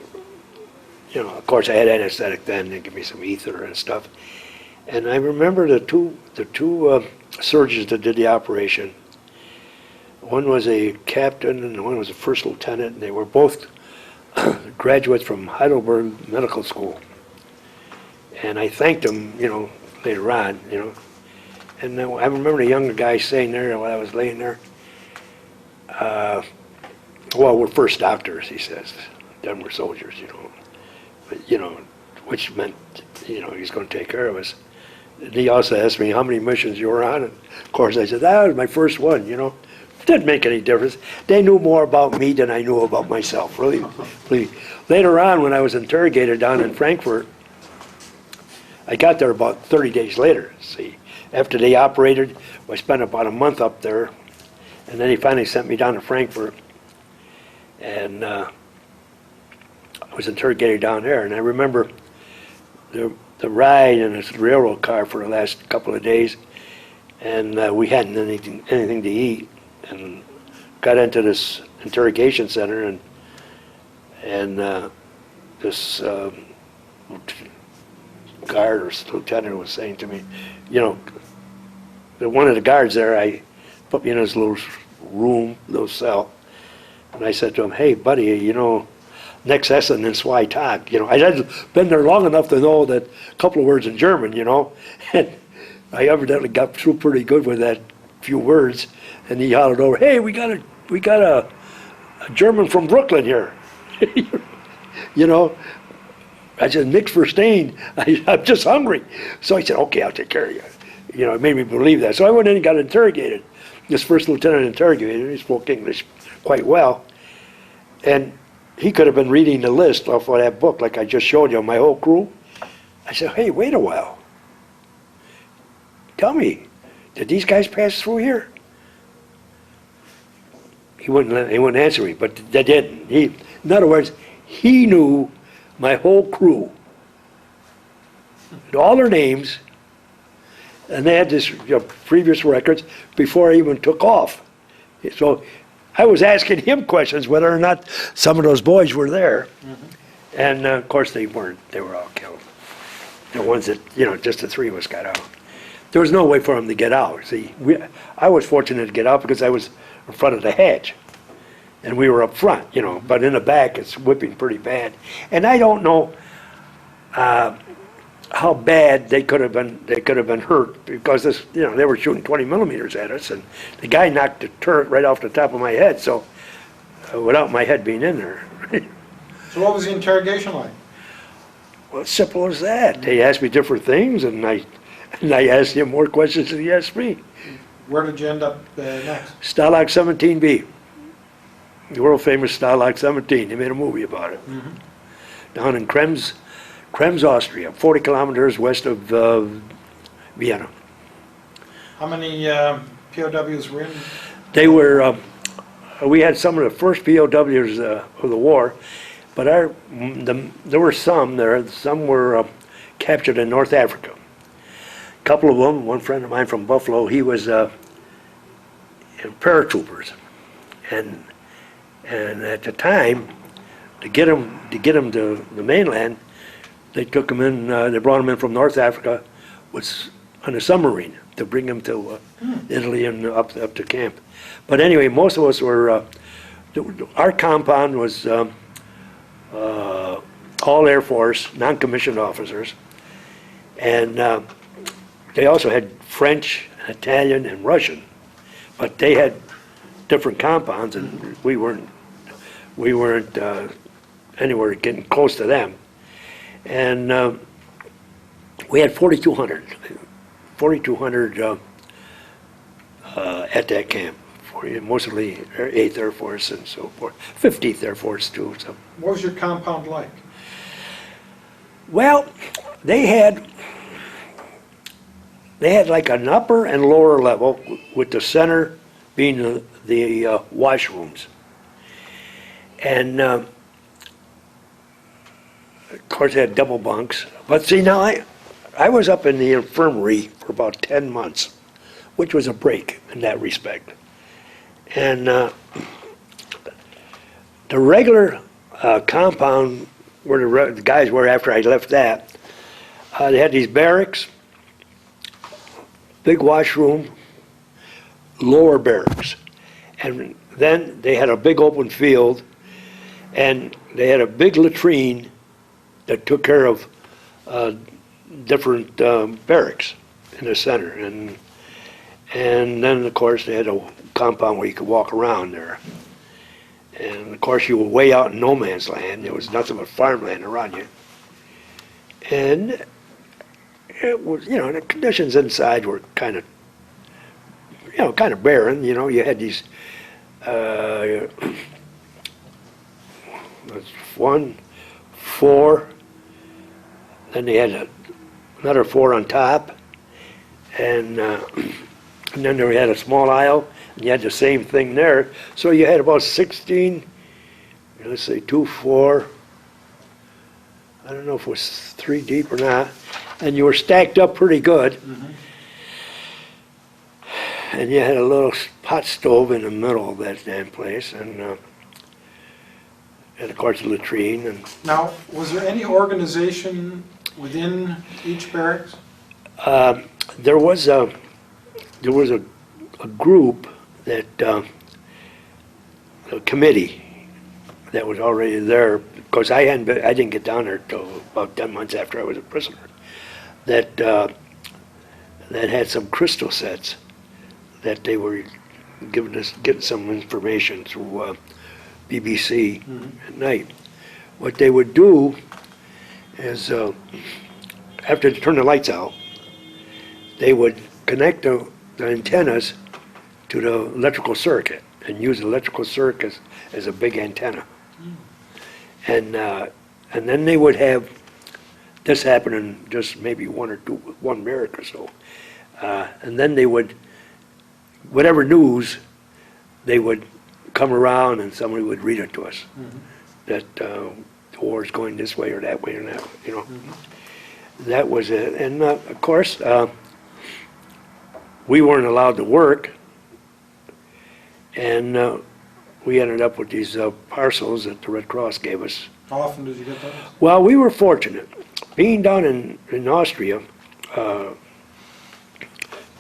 You know, of course I had anesthetic then, they give me some ether and stuff. And I remember the two surgeons that did the operation. One was a captain and one was a first lieutenant, and they were both graduates from Heidelberg Medical School. And I thanked them, you know, later on, you know. And I remember the younger guy saying there while I was laying there, well, we're first doctors, he says. Then we're soldiers, you know. But, you know, which meant, you know, he's going to take care of us. And he also asked me how many missions you were on. And of course, I said, that was my first one, you know. Didn't make any difference. They knew more about me than I knew about myself, really. Later on, when I was interrogated down in Frankfurt, I got there about 30 days later, see. After they operated, I spent about a month up there, and then he finally sent me down to Frankfurt, and I was interrogated down there, and I remember the ride in this railroad car for the last couple of days, and we hadn't anything to eat, and got into this interrogation center, and this guard or lieutenant was saying to me, you know, one of the guards there, I put me in his little room, little cell, and I said to him, hey, buddy, you know, next Essen and Zwei Tag, you know, I had been there long enough to know that a couple of words in German, you know, and I evidently got through pretty good with that few words, and he hollered over, hey, we got a German from Brooklyn here, you know. I said, Nick Verstein, I'm just hungry. So I said, okay, I'll take care of you. You know, it made me believe that. So I went in and got interrogated. This first lieutenant interrogator, he spoke English quite well. And he could have been reading the list off of that book like I just showed you, my whole crew. I said, hey, wait a while. Tell me, did these guys pass through here? He wouldn't answer me, but they didn't. In other words, he knew my whole crew, all their names, and they had this previous records before I even took off. So I was asking him questions whether or not some of those boys were there. And of course they weren't. They were all killed. The ones that, just the three of us got out. There was no way for them to get out. See, I was fortunate to get out because I was in front of the hatch. And we were up front, but in the back it's whipping pretty bad. And I don't know how bad they could have been hurt because this, they were shooting 20 millimeters at us, and the guy knocked the turret right off the top of my head, so without my head being in there. So what was the interrogation like? Well, it's simple as that. They asked me different things, and I asked him more questions than he asked me. Where did you end up next? Stalag 17B, the world famous Stalag 17. They made a movie about it. Down in Krems, Austria, 40 kilometers west of Vienna. How many POWs were in? They were, we had some of the first POWs of the war, but there were some there. Some were captured in North Africa. A couple of them, one friend of mine from Buffalo, he was in paratroopers. And at the time, to get him to the mainland, they took him in. They brought him in from North Africa, on a submarine to bring him to Italy and up to camp. But anyway, most of us were. Our compound was all Air Force, non-commissioned officers, and they also had French, Italian, and Russian, but they had different compounds, and we weren't anywhere getting close to them. And we had 4,200 at that camp, mostly 8th Air Force and so forth, 15th Air Force too. So. What was your compound like? Well, they had like an upper and lower level, with the center being the washrooms. And of course they had double bunks. But see, now I was up in the infirmary for about 10 months, which was a break in that respect. And the regular compound where the guys were after I left that, they had these barracks, big washroom, lower barracks. And then they had a big open field, and they had a big latrine that took care of different barracks in the center. And then, of course, they had a compound where you could walk around there. And, of course, you were way out in no man's land. There was nothing but farmland around you. And it was, the conditions inside were kind of barren. You had these, 1, 4, then they had another 4 on top, and then they had a small aisle, and you had the same thing there. So you had about 16, let's say 2, 4, I don't know if it was 3 deep or not, and you were stacked up pretty good. And you had a little pot stove in the middle of that damn place, and of course the latrine. And now, was there any organization within each barracks? there was a group that a committee that was already there, because I didn't get down there till about 10 months after I was a prisoner. That had some crystal sets that they were getting some information through BBC at night. What they would do is after they turn the lights out, they would connect the antennas to the electrical circuit and use the electrical circuit as a big antenna. And then they would have, this happened in just maybe one barrack or so. And then they would, whatever news, they would come around and somebody would read it to us. That the war's going this way or that way or that, you know. That was it. And of course, we weren't allowed to work. And we ended up with these parcels that the Red Cross gave us. How often did you get those? Well, we were fortunate. Being down in Austria,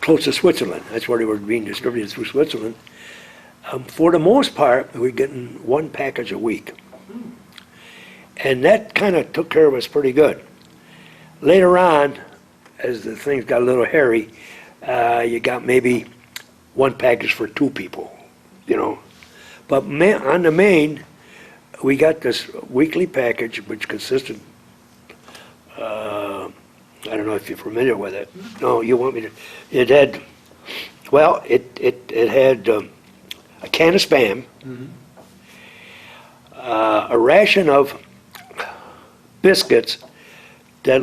close to Switzerland, that's where they were being distributed through Switzerland, for the most part, we were getting one package a week. And that kind of took care of us pretty good. Later on, as the things got a little hairy, you got maybe one package for 2 people, you know. But on the main, we got this weekly package, which consisted, I don't know if you're familiar with it. No, you want me to, it had, well, it had a can of Spam, a ration of biscuits that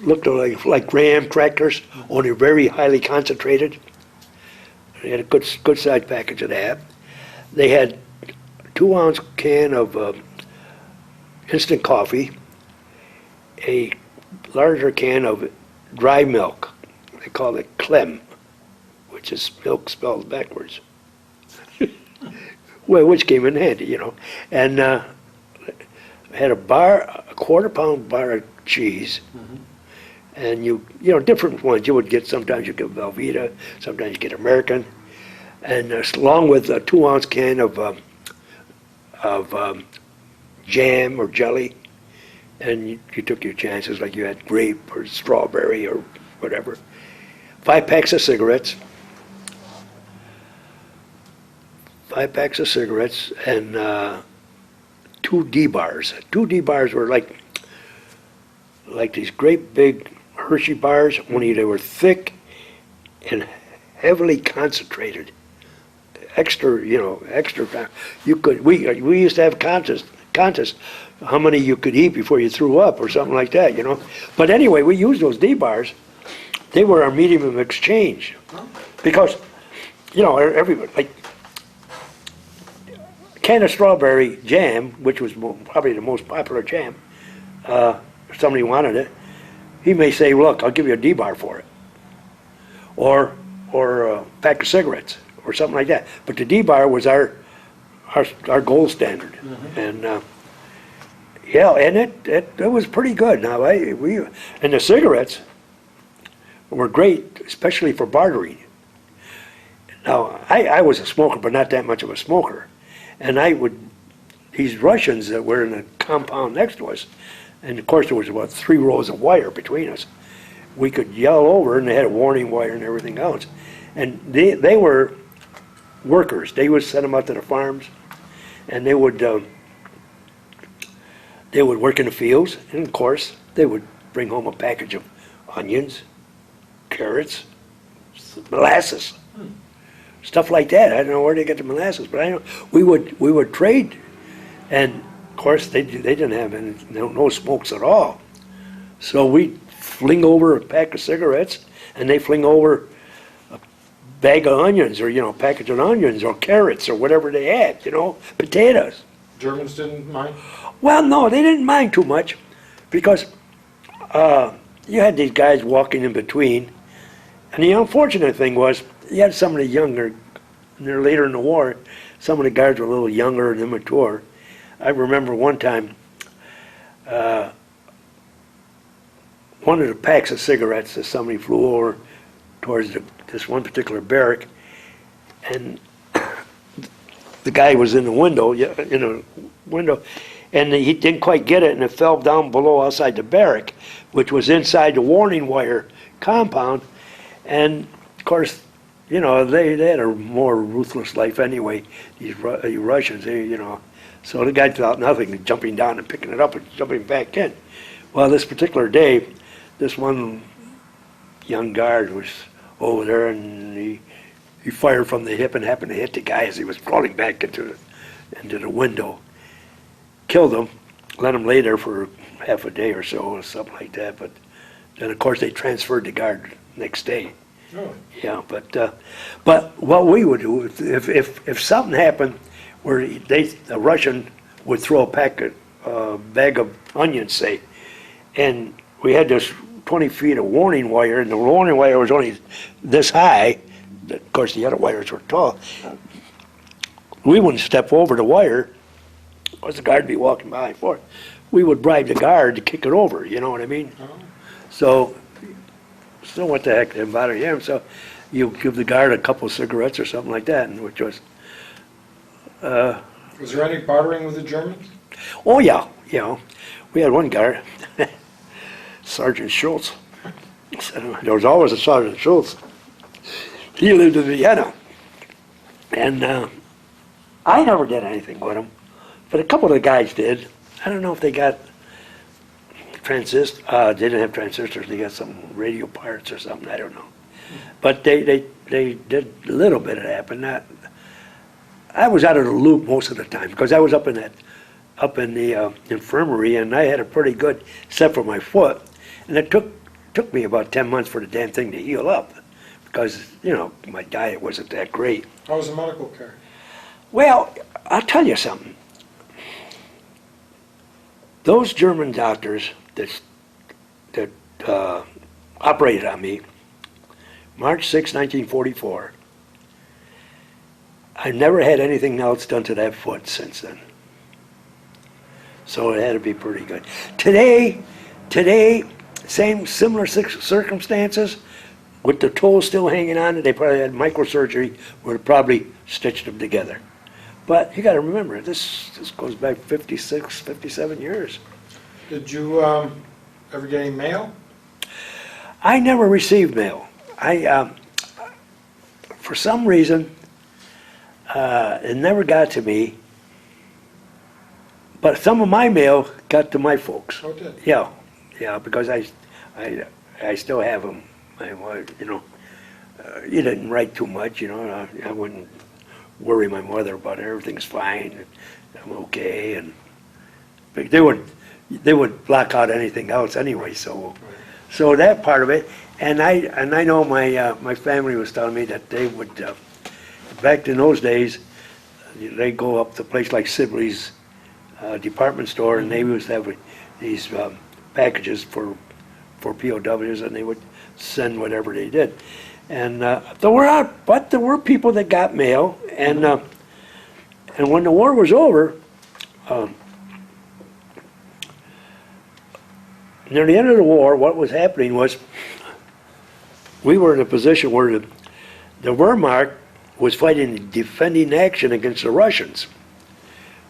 looked like graham crackers, only very highly concentrated. They had a good sized package of that. They had a 2-ounce can of instant coffee, a larger can of dry milk. They call it Clem, which is milk spelled backwards. Well, which came in handy, you know. And had a 1/4-pound bar of cheese. And you know, different ones. You would get, sometimes you get Velveeta, sometimes you get American. And along with a 2-ounce can of jam or jelly. And you took your chances, like you had grape or strawberry or whatever. 5 packs of cigarettes. 5 packs of cigarettes and 2 D-bars. 2 D-bars were like these great big Hershey bars, only they were thick and heavily concentrated. Extra, you know, extra. You could, we used to have contests how many you could eat before you threw up or something like that, you know. But anyway, we used those D-bars. They were our medium of exchange because, you know, everybody, like, a can of strawberry jam, which was probably the most popular jam, if somebody wanted it, he may say, look, I'll give you a D-bar for it. Or a pack of cigarettes or something like that. But the D-bar was our gold standard. And yeah, and it was pretty good. Now, and the cigarettes were great, especially for bartering. Now, I was a smoker, but not that much of a smoker. And these Russians that were in the compound next to us, and of course there was about 3 rows of wire between us, we could yell over, and they had a warning wire and everything else. And they were workers. They would send them out to the farms, and they would work in the fields, and of course they would bring home a package of onions, carrots, molasses, stuff like that. I don't know where they get the molasses, but I know we would trade, and of course they didn't have no smokes at all. So we'd fling over a pack of cigarettes, and they fling over a bag of onions, or, you know, a package of onions or carrots or whatever they had, you know, potatoes. Germans didn't mind? Well, no, they didn't mind too much, because you had these guys walking in between, and the unfortunate thing was, you had some of the younger, later in the war, some of the guys were a little younger and immature. I remember one time, one of the packs of cigarettes that somebody flew over towards this one particular barrack, and the guy was in the window, and he didn't quite get it, and it fell down below outside the barrack, which was inside the warning wire compound. And of course, you know, they had a more ruthless life anyway, these Russians, you know. So the guy thought nothing, jumping down and picking it up and jumping back in. Well, this particular day, this one young guard was over there, and he fired from the hip and happened to hit the guy as he was crawling back into the window. Killed him, let him lay there for half a day or so, or something like that. But then, of course, they transferred the guard next day. Oh, Yeah, but what we would do if something happened where the Russian would throw a bag of onions, say, and we had this 20 feet of warning wire, and the warning wire was only this high. Of course, the other wires were tall. We wouldn't step over the wire, because the guard would be walking by and forth. We would bribe the guard to kick it over, you know what I mean? oh. So what the heck didn't bother him, so you give the guard a couple of cigarettes or something like that, and which was, Was there any bartering with the Germans? oh yeah, you know, we had one guard, Sergeant Schultz. There was always a Sergeant Schultz. He lived in Vienna, and I never did anything with him, but a couple of the guys did. I don't know if they got they didn't have transistors, they got some radio parts or something, I don't know. But they did a little bit of that, but not, I was out of the loop most of the time, because I was up in the infirmary, and I had a pretty good, except for my foot, and it took me about 10 months for the damn thing to heal up, because, you know, my diet wasn't that great. How was the medical care? Well, I'll tell you something. Those German doctors that operated on me, March 6, 1944, I've never had anything else done to that foot since then. So it had to be pretty good. Today, similar circumstances, with the toe still hanging on, they probably had microsurgery where they probably stitched them together. But you got to remember, this goes back 56, 57 years. Did you ever get any mail? I never received mail. For some reason, it never got to me. But some of my mail got to my folks. Oh, it did? Yeah, because I still have them. You know, you didn't write too much, you know. I wouldn't worry my mother about it. Everything's fine. I'm okay, and but they would block out anything else anyway. So that part of it, and I know my family was telling me that they would back in those days they go up to a place like Sibley's department store, and they used to have these packages for POWs, and they would send whatever they did. And there were people that got mail, and when the war was over, near the end of the war, what was happening was we were in a position where the Wehrmacht was fighting a defending action against the Russians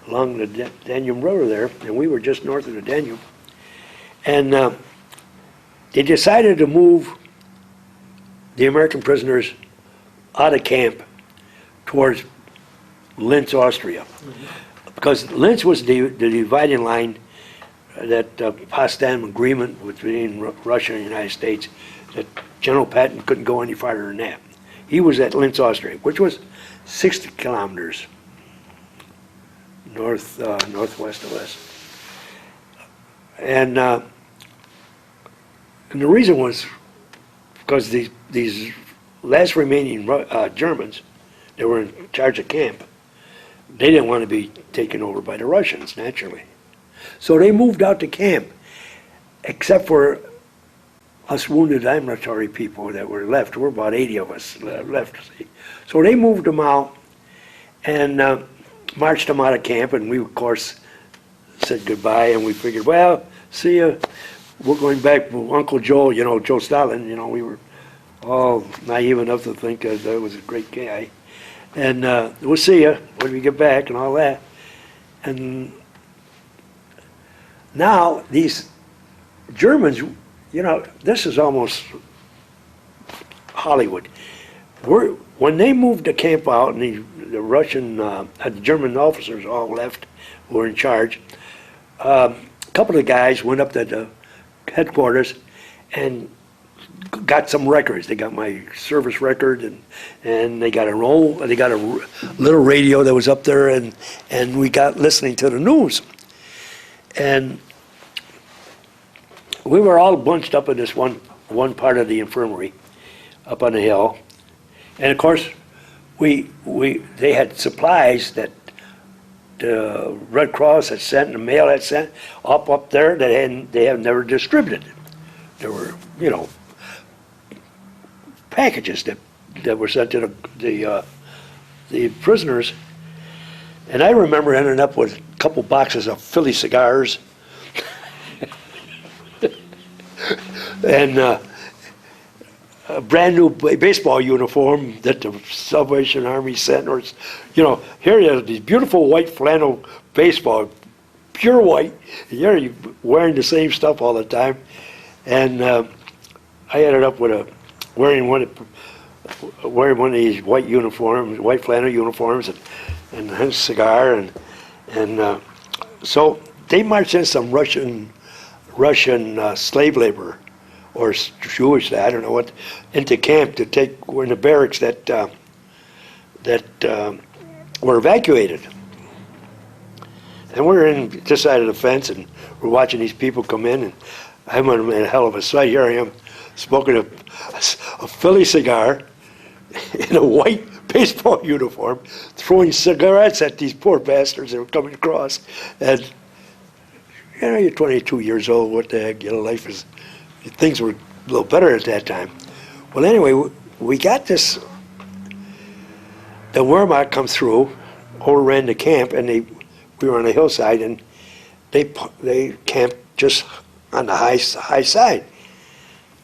along the Danube River there, and we were just north of the Danube. And they decided to move the American prisoners out of camp towards Linz, Austria. Mm-hmm. Because Linz was the dividing line, that Potsdam agreement between Russia and the United States, that General Patton couldn't go any farther than that. He was at Linz, Austria, which was 60 kilometers northwest of us. And the reason was because these last remaining Germans that were in charge of camp, they didn't want to be taken over by the Russians, naturally. So they moved out to camp, except for us wounded ambulatory people that were left. There were about 80 of us left. So they moved them out and marched them out of camp, and we, of course, said goodbye, and we figured, well, see ya. We're going back with Uncle Joe, you know, Joe Stalin, you know, we were all naive enough to think that was a great guy. And we'll see you when we get back and all that. And now these Germans, you know, this is almost Hollywood. When they moved the camp out and the Russian, the German officers all left who were in charge, a couple of guys went up to the headquarters and got some records. They got my service record, and they got a little radio that was up there, and we got listening to the news. And we were all bunched up in this one part of the infirmary, up on the hill, and of course, they had supplies that the Red Cross had sent and the mail had sent up there that they have never distributed. There were, packages that were sent to the prisoners, and I remember ending up with a couple boxes of Philly cigars and a brand new baseball uniform that the Salvation Army sent, or here you have these beautiful white flannel baseball, pure white. You're wearing the same stuff all the time, and I ended up with wearing one of these white uniforms, white flannel uniforms, and a cigar, and so they marched in some Russian slave labor, or Jewish, I don't know what, into camp to were in the barracks that were evacuated. And we're in this side of the fence, and we're watching these people come in, and I'm in a hell of a sight. Here I am, smoking a Philly cigar in a white baseball uniform, throwing cigarettes at these poor bastards that were coming across. And, you're 22 years old, what the heck, life is, things were a little better at that time. Well, anyway, we got this, the Wehrmacht come through, overran the camp, and we were on a hillside, and they camped just on the high side.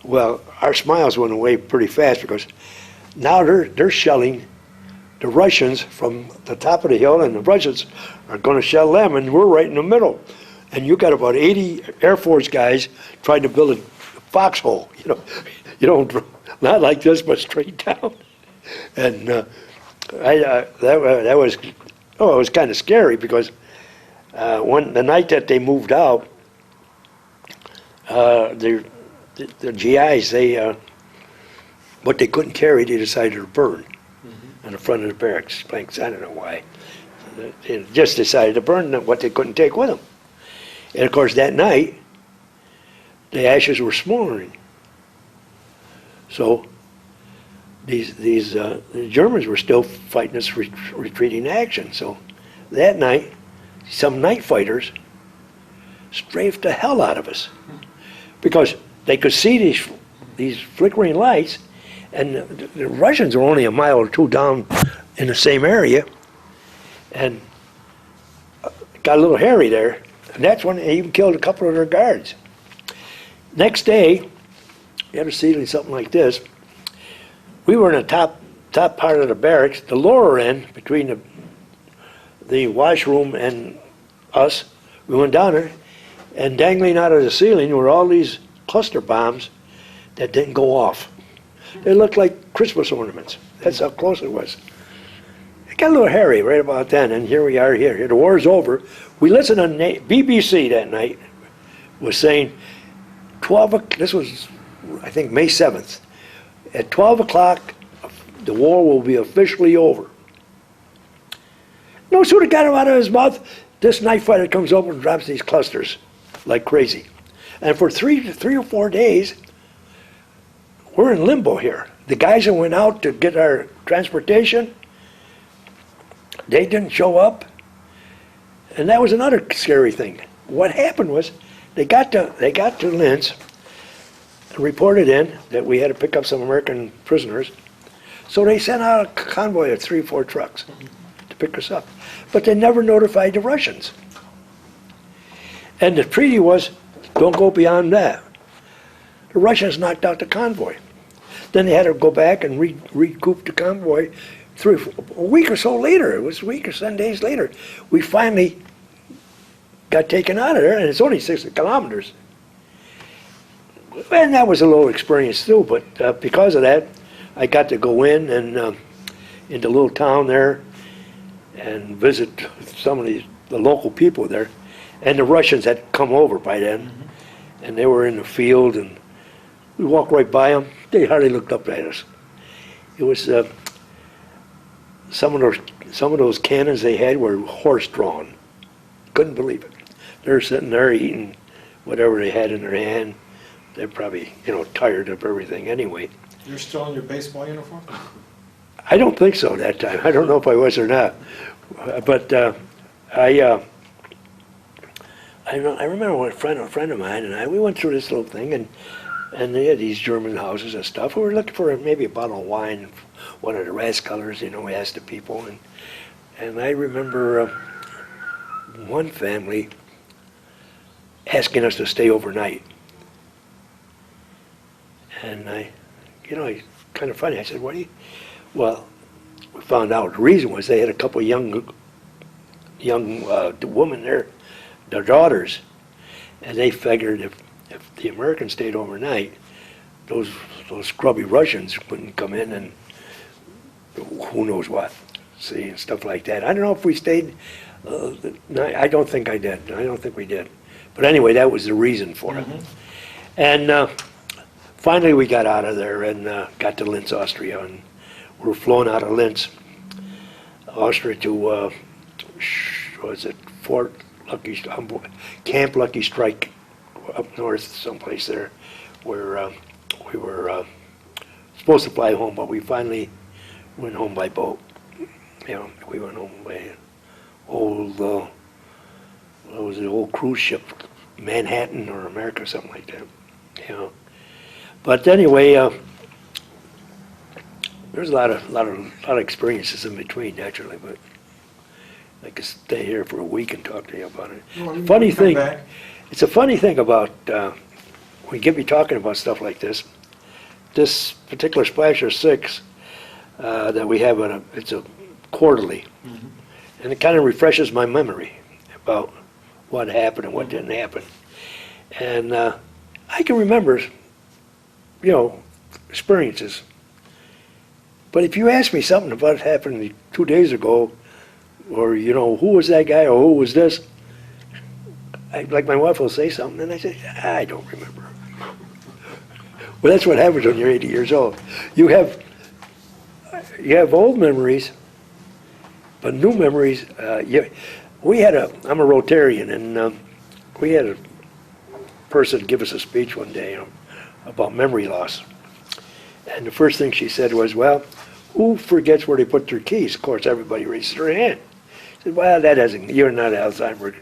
Well, our smiles went away pretty fast, because now they're shelling the Russians from the top of the hill, and the Russians are going to shell them, and we're right in the middle. And you got about 80 Air Force guys trying to build a foxhole, not like this, but straight down. And it was kind of scary, because the night that they moved out, the GIs, what they couldn't carry, they decided to burn on the front of the barracks planks. I don't know why. They just decided to burn what they couldn't take with them. And of course, that night, the ashes were smoldering. So the Germans were still fighting this retreating action. So that night, some night fighters strafed the hell out of us, because they could see these flickering lights, and the Russians were only a mile or two down in the same area, and got a little hairy there. And that's when they even killed a couple of their guards. Next day, you ever seen something like this? We were in the top part of the barracks, the lower end, between the washroom and us. We went down there, and dangling out of the ceiling were all these cluster bombs that didn't go off. They looked like Christmas ornaments. That's how close it was. It got a little hairy right about then, and here we are here. The war's over. We listened on BBC that night, was saying, this was, I think, May 7th. At 12 o'clock, the war will be officially over. No sooner got him out of his mouth, this night fighter comes over and drops these clusters like crazy. And for three or 4 days, we're in limbo here. The guys that went out to get our transportation, they didn't show up. And that was another scary thing. What happened was, they got to Linz and reported in that we had to pick up some American prisoners. So they sent out a convoy of 3 or 4 trucks to pick us up. But they never notified the Russians. And the treaty was, don't go beyond that. The Russians knocked out the convoy. Then they had to go back and recoup the convoy. A week or so later, it was a week or 7 days later, we finally got taken out of there, and it's only 60 kilometers. And that was a little experience too, but because of that, I got to go in and in the little town there and visit some of the local people there. And the Russians had come over by then, and they were in the field, and We walked right by them. They hardly looked up at us. It was some of those cannons they had were horse-drawn. Couldn't believe it. They're sitting there eating whatever they had in their hand. They're probably, tired of everything anyway. You're still in your baseball uniform? I don't think so that time. I don't know if I was or not. But I remember when a friend of mine and we went through this little thing, and they had these German houses and stuff. We were looking for maybe a bottle of wine, one of the Rathskeller's, we asked the people. And I remember one family asking us to stay overnight. And kind of funny. I said, what do you? Well, we found out the reason was they had a couple young women there, their daughters, and they figured if the Americans stayed overnight, those scrubby Russians wouldn't come in and who knows what, see, and stuff like that. I don't know if we stayed. I don't think I did. I don't think we did. But anyway, that was the reason for it. And finally, we got out of there and got to Linz, Austria, and we were flown out of Linz, Austria to was it Camp Lucky Strike up north, someplace there, where we were supposed to fly home, but we finally went home by boat. We went home by old, what was it, old cruise ship, Manhattan or America, something like that. But anyway, there's a lot of experiences in between, naturally, but I could stay here for a week and talk to you about it. Well, Funny thing, back. it's a funny thing about we get me talking about stuff like this. This particular Splasher 6 that we have it's a quarterly, and it kind of refreshes my memory about what happened and what didn't happen. And I can remember, experiences. But if you ask me something about what happened 2 days ago, or, who was that guy, or who was this, like my wife will say something, and I say, I don't remember. Well, that's what happens when you're 80 years old. You have old memories, but new memories. I'm a Rotarian, and we had a person give us a speech one day about memory loss. And the first thing she said was, well, who forgets where they put their keys? Of course, everybody raises their hand. I said, well, you're not Alzheimer's.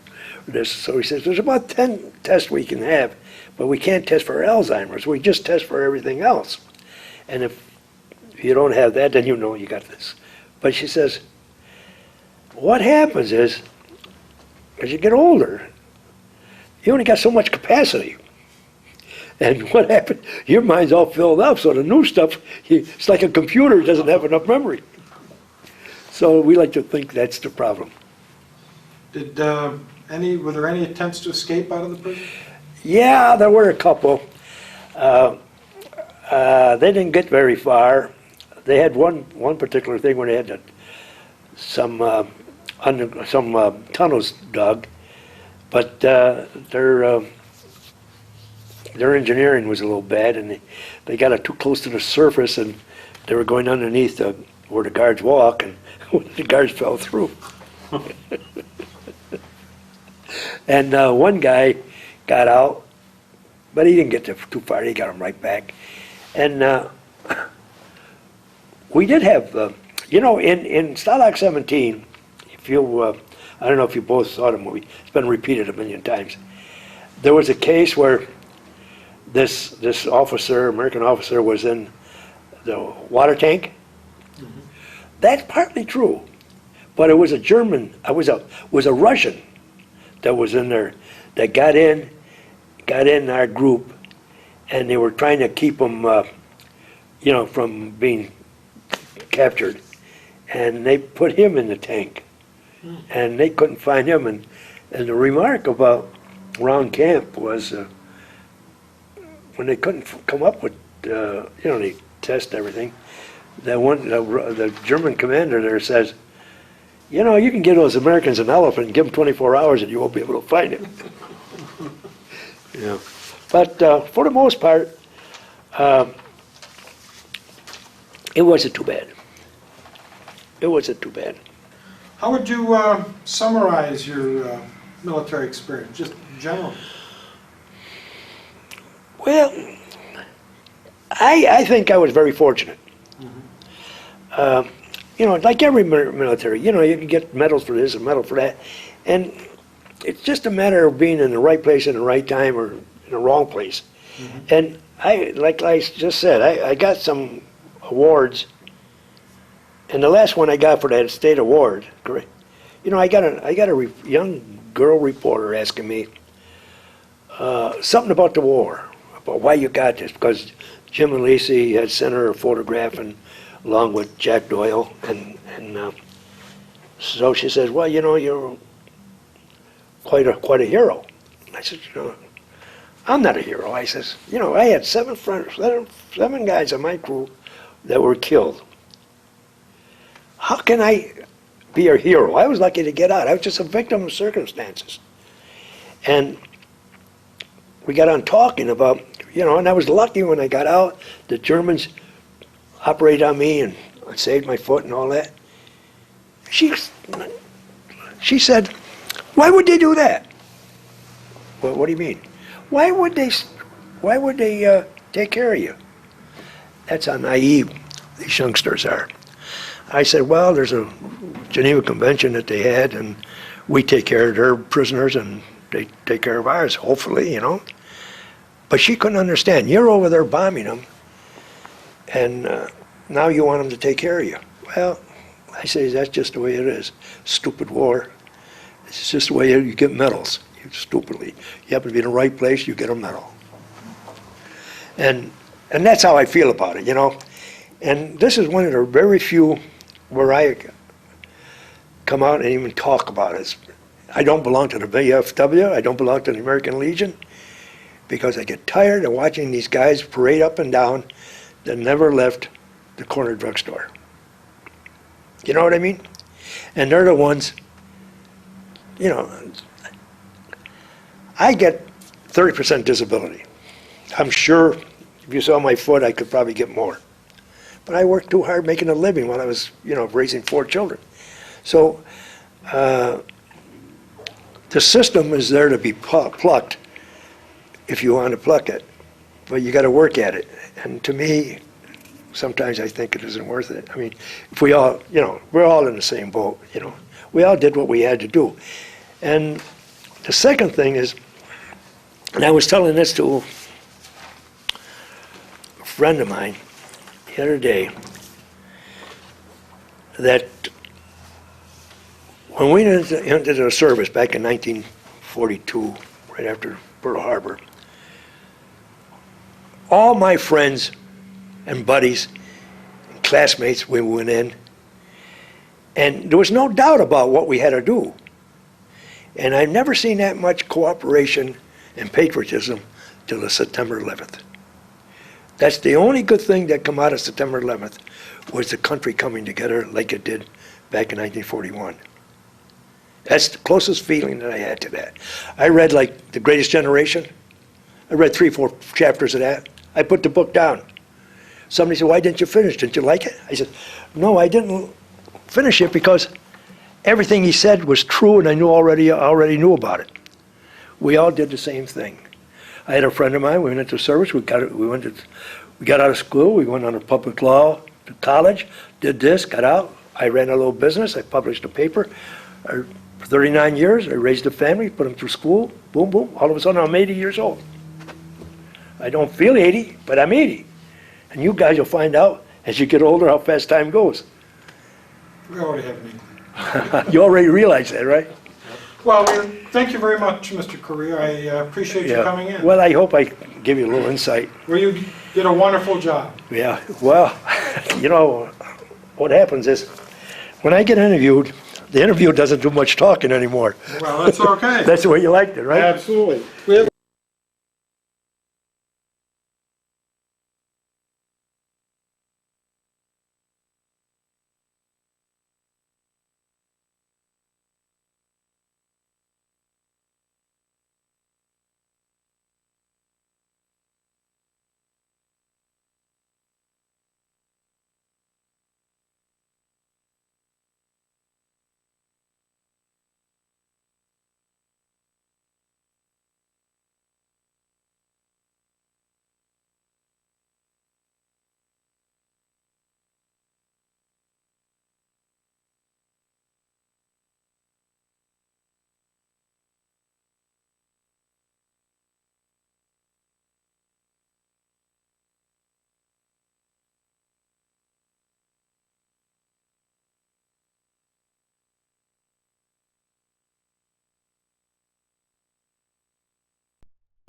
So he says, there's about 10 tests we can have, but we can't test for Alzheimer's. We just test for everything else. And if you don't have that, then you got this. But she says, what happens is, as you get older, you only got so much capacity. And what happened, your mind's all filled up, so the new stuff, it's like a computer, it doesn't have enough memory. So we like to think that's the problem. Were there any attempts to escape out of the prison? Yeah, there were a couple. They didn't get very far. They had one particular thing where they had some tunnels dug, but their engineering was a little bad, and they got it too close to the surface, and they were going underneath where the guards walk, and the guards fell through. And one guy got out, but he didn't get too far. They got him right back. And we did have, in Stalag 17, if you, I don't know if you both saw the movie, it's been repeated a million times. There was a case where this officer, American officer, was in the water tank. That's partly true, but it was a German, was a Russian that was in there, that got in our group, and they were trying to keep him, from being captured, and they put him in the tank, and they couldn't find him, and the remark about around camp was when they couldn't come up with, they test everything, the German commander there says, you can give those Americans an elephant and give them 24 hours and you won't be able to find it. But for the most part, It wasn't too bad. It wasn't too bad. How would you summarize your military experience, just generally? Well, I think I was very fortunate. You know, like every military, you know, you can get medals for this and medal for that. And it's just a matter of being in the right place in the right time or in the wrong place. And like I just said, I got some awards. And the last one I got for that state award, you know, I got a young girl reporter asking me something about the war, about why you got this, because Jim and Lacey had sent her a photograph, and along with Jack Doyle, and so she says, well, you know, you're quite a hero. I said, you know, I'm not a hero. I says, you know, I had seven guys on my crew that were killed. How can I be a hero? I was lucky to get out. I was just a victim of circumstances. And we got on talking about, you know, and I was lucky when I got out. The Germans operated on me and saved my foot and all that. She said, why would they do that? Well, what do you mean? Why would they take care of you? That's how naive these youngsters are. I said, well, there's a Geneva Convention that they had, and we take care of their prisoners, and they take care of ours, hopefully, you know. But she couldn't understand. You're over there bombing them, and now you want them to take care of you. Well, I say, that's just the way it is. Stupid war. It's just the way you get medals. You stupidly. You happen to be in the right place, you get a medal. And that's how I feel about it, you know. And this is one of the very few where I come out and even talk about it. I don't belong to the VFW, I don't belong to the American Legion, because I get tired of watching these guys parade up and down that never left the corner drugstore. You know what I mean? And they're the ones, you know, I get 30% disability. I'm sure if you saw my foot, I could probably get more. But I worked too hard making a living while I was, you know, raising 4 children. So the system is there to be plucked if you want to pluck it, but you got to work at it. And to me, sometimes I think it isn't worth it. I mean, if we all, you know, we're all in the same boat, you know. We all did what we had to do. And the second thing is, and I was telling this to a friend of mine the other day, that when we entered the service back in 1942, right after Pearl Harbor, all my friends and buddies and classmates, we went in, and there was no doubt about what we had to do. And I've never seen that much cooperation and patriotism till the September 11th. That's the only good thing that come out of September 11th, was the country coming together like it did back in 1941. That's the closest feeling that I had to that. I read like The Greatest Generation. I read 3-4 chapters of that. I put the book down. Somebody said, why didn't you finish? Didn't you like it? I said, no, I didn't finish it because everything he said was true, and I already knew about it. We all did the same thing. I had a friend of mine, we went into service, we got out of school, we went on a public law to college, did this, got out. I ran a little business, I published a paper. For 39 years, I raised a family, put them through school, boom, boom. All of a sudden, I'm 80 years old. I don't feel 80, but I'm 80. And you guys will find out as you get older how fast time goes. We already have an inkling. You already realize that, right? Well, thank you very much, Mr. Corea. I appreciate you coming in. Well, I hope I give you a little insight. Well, you did a wonderful job. Yeah, well, you know, what happens is, when I get interviewed, the interview doesn't do much talking anymore. Well, that's okay. That's the way you liked it, right? Absolutely.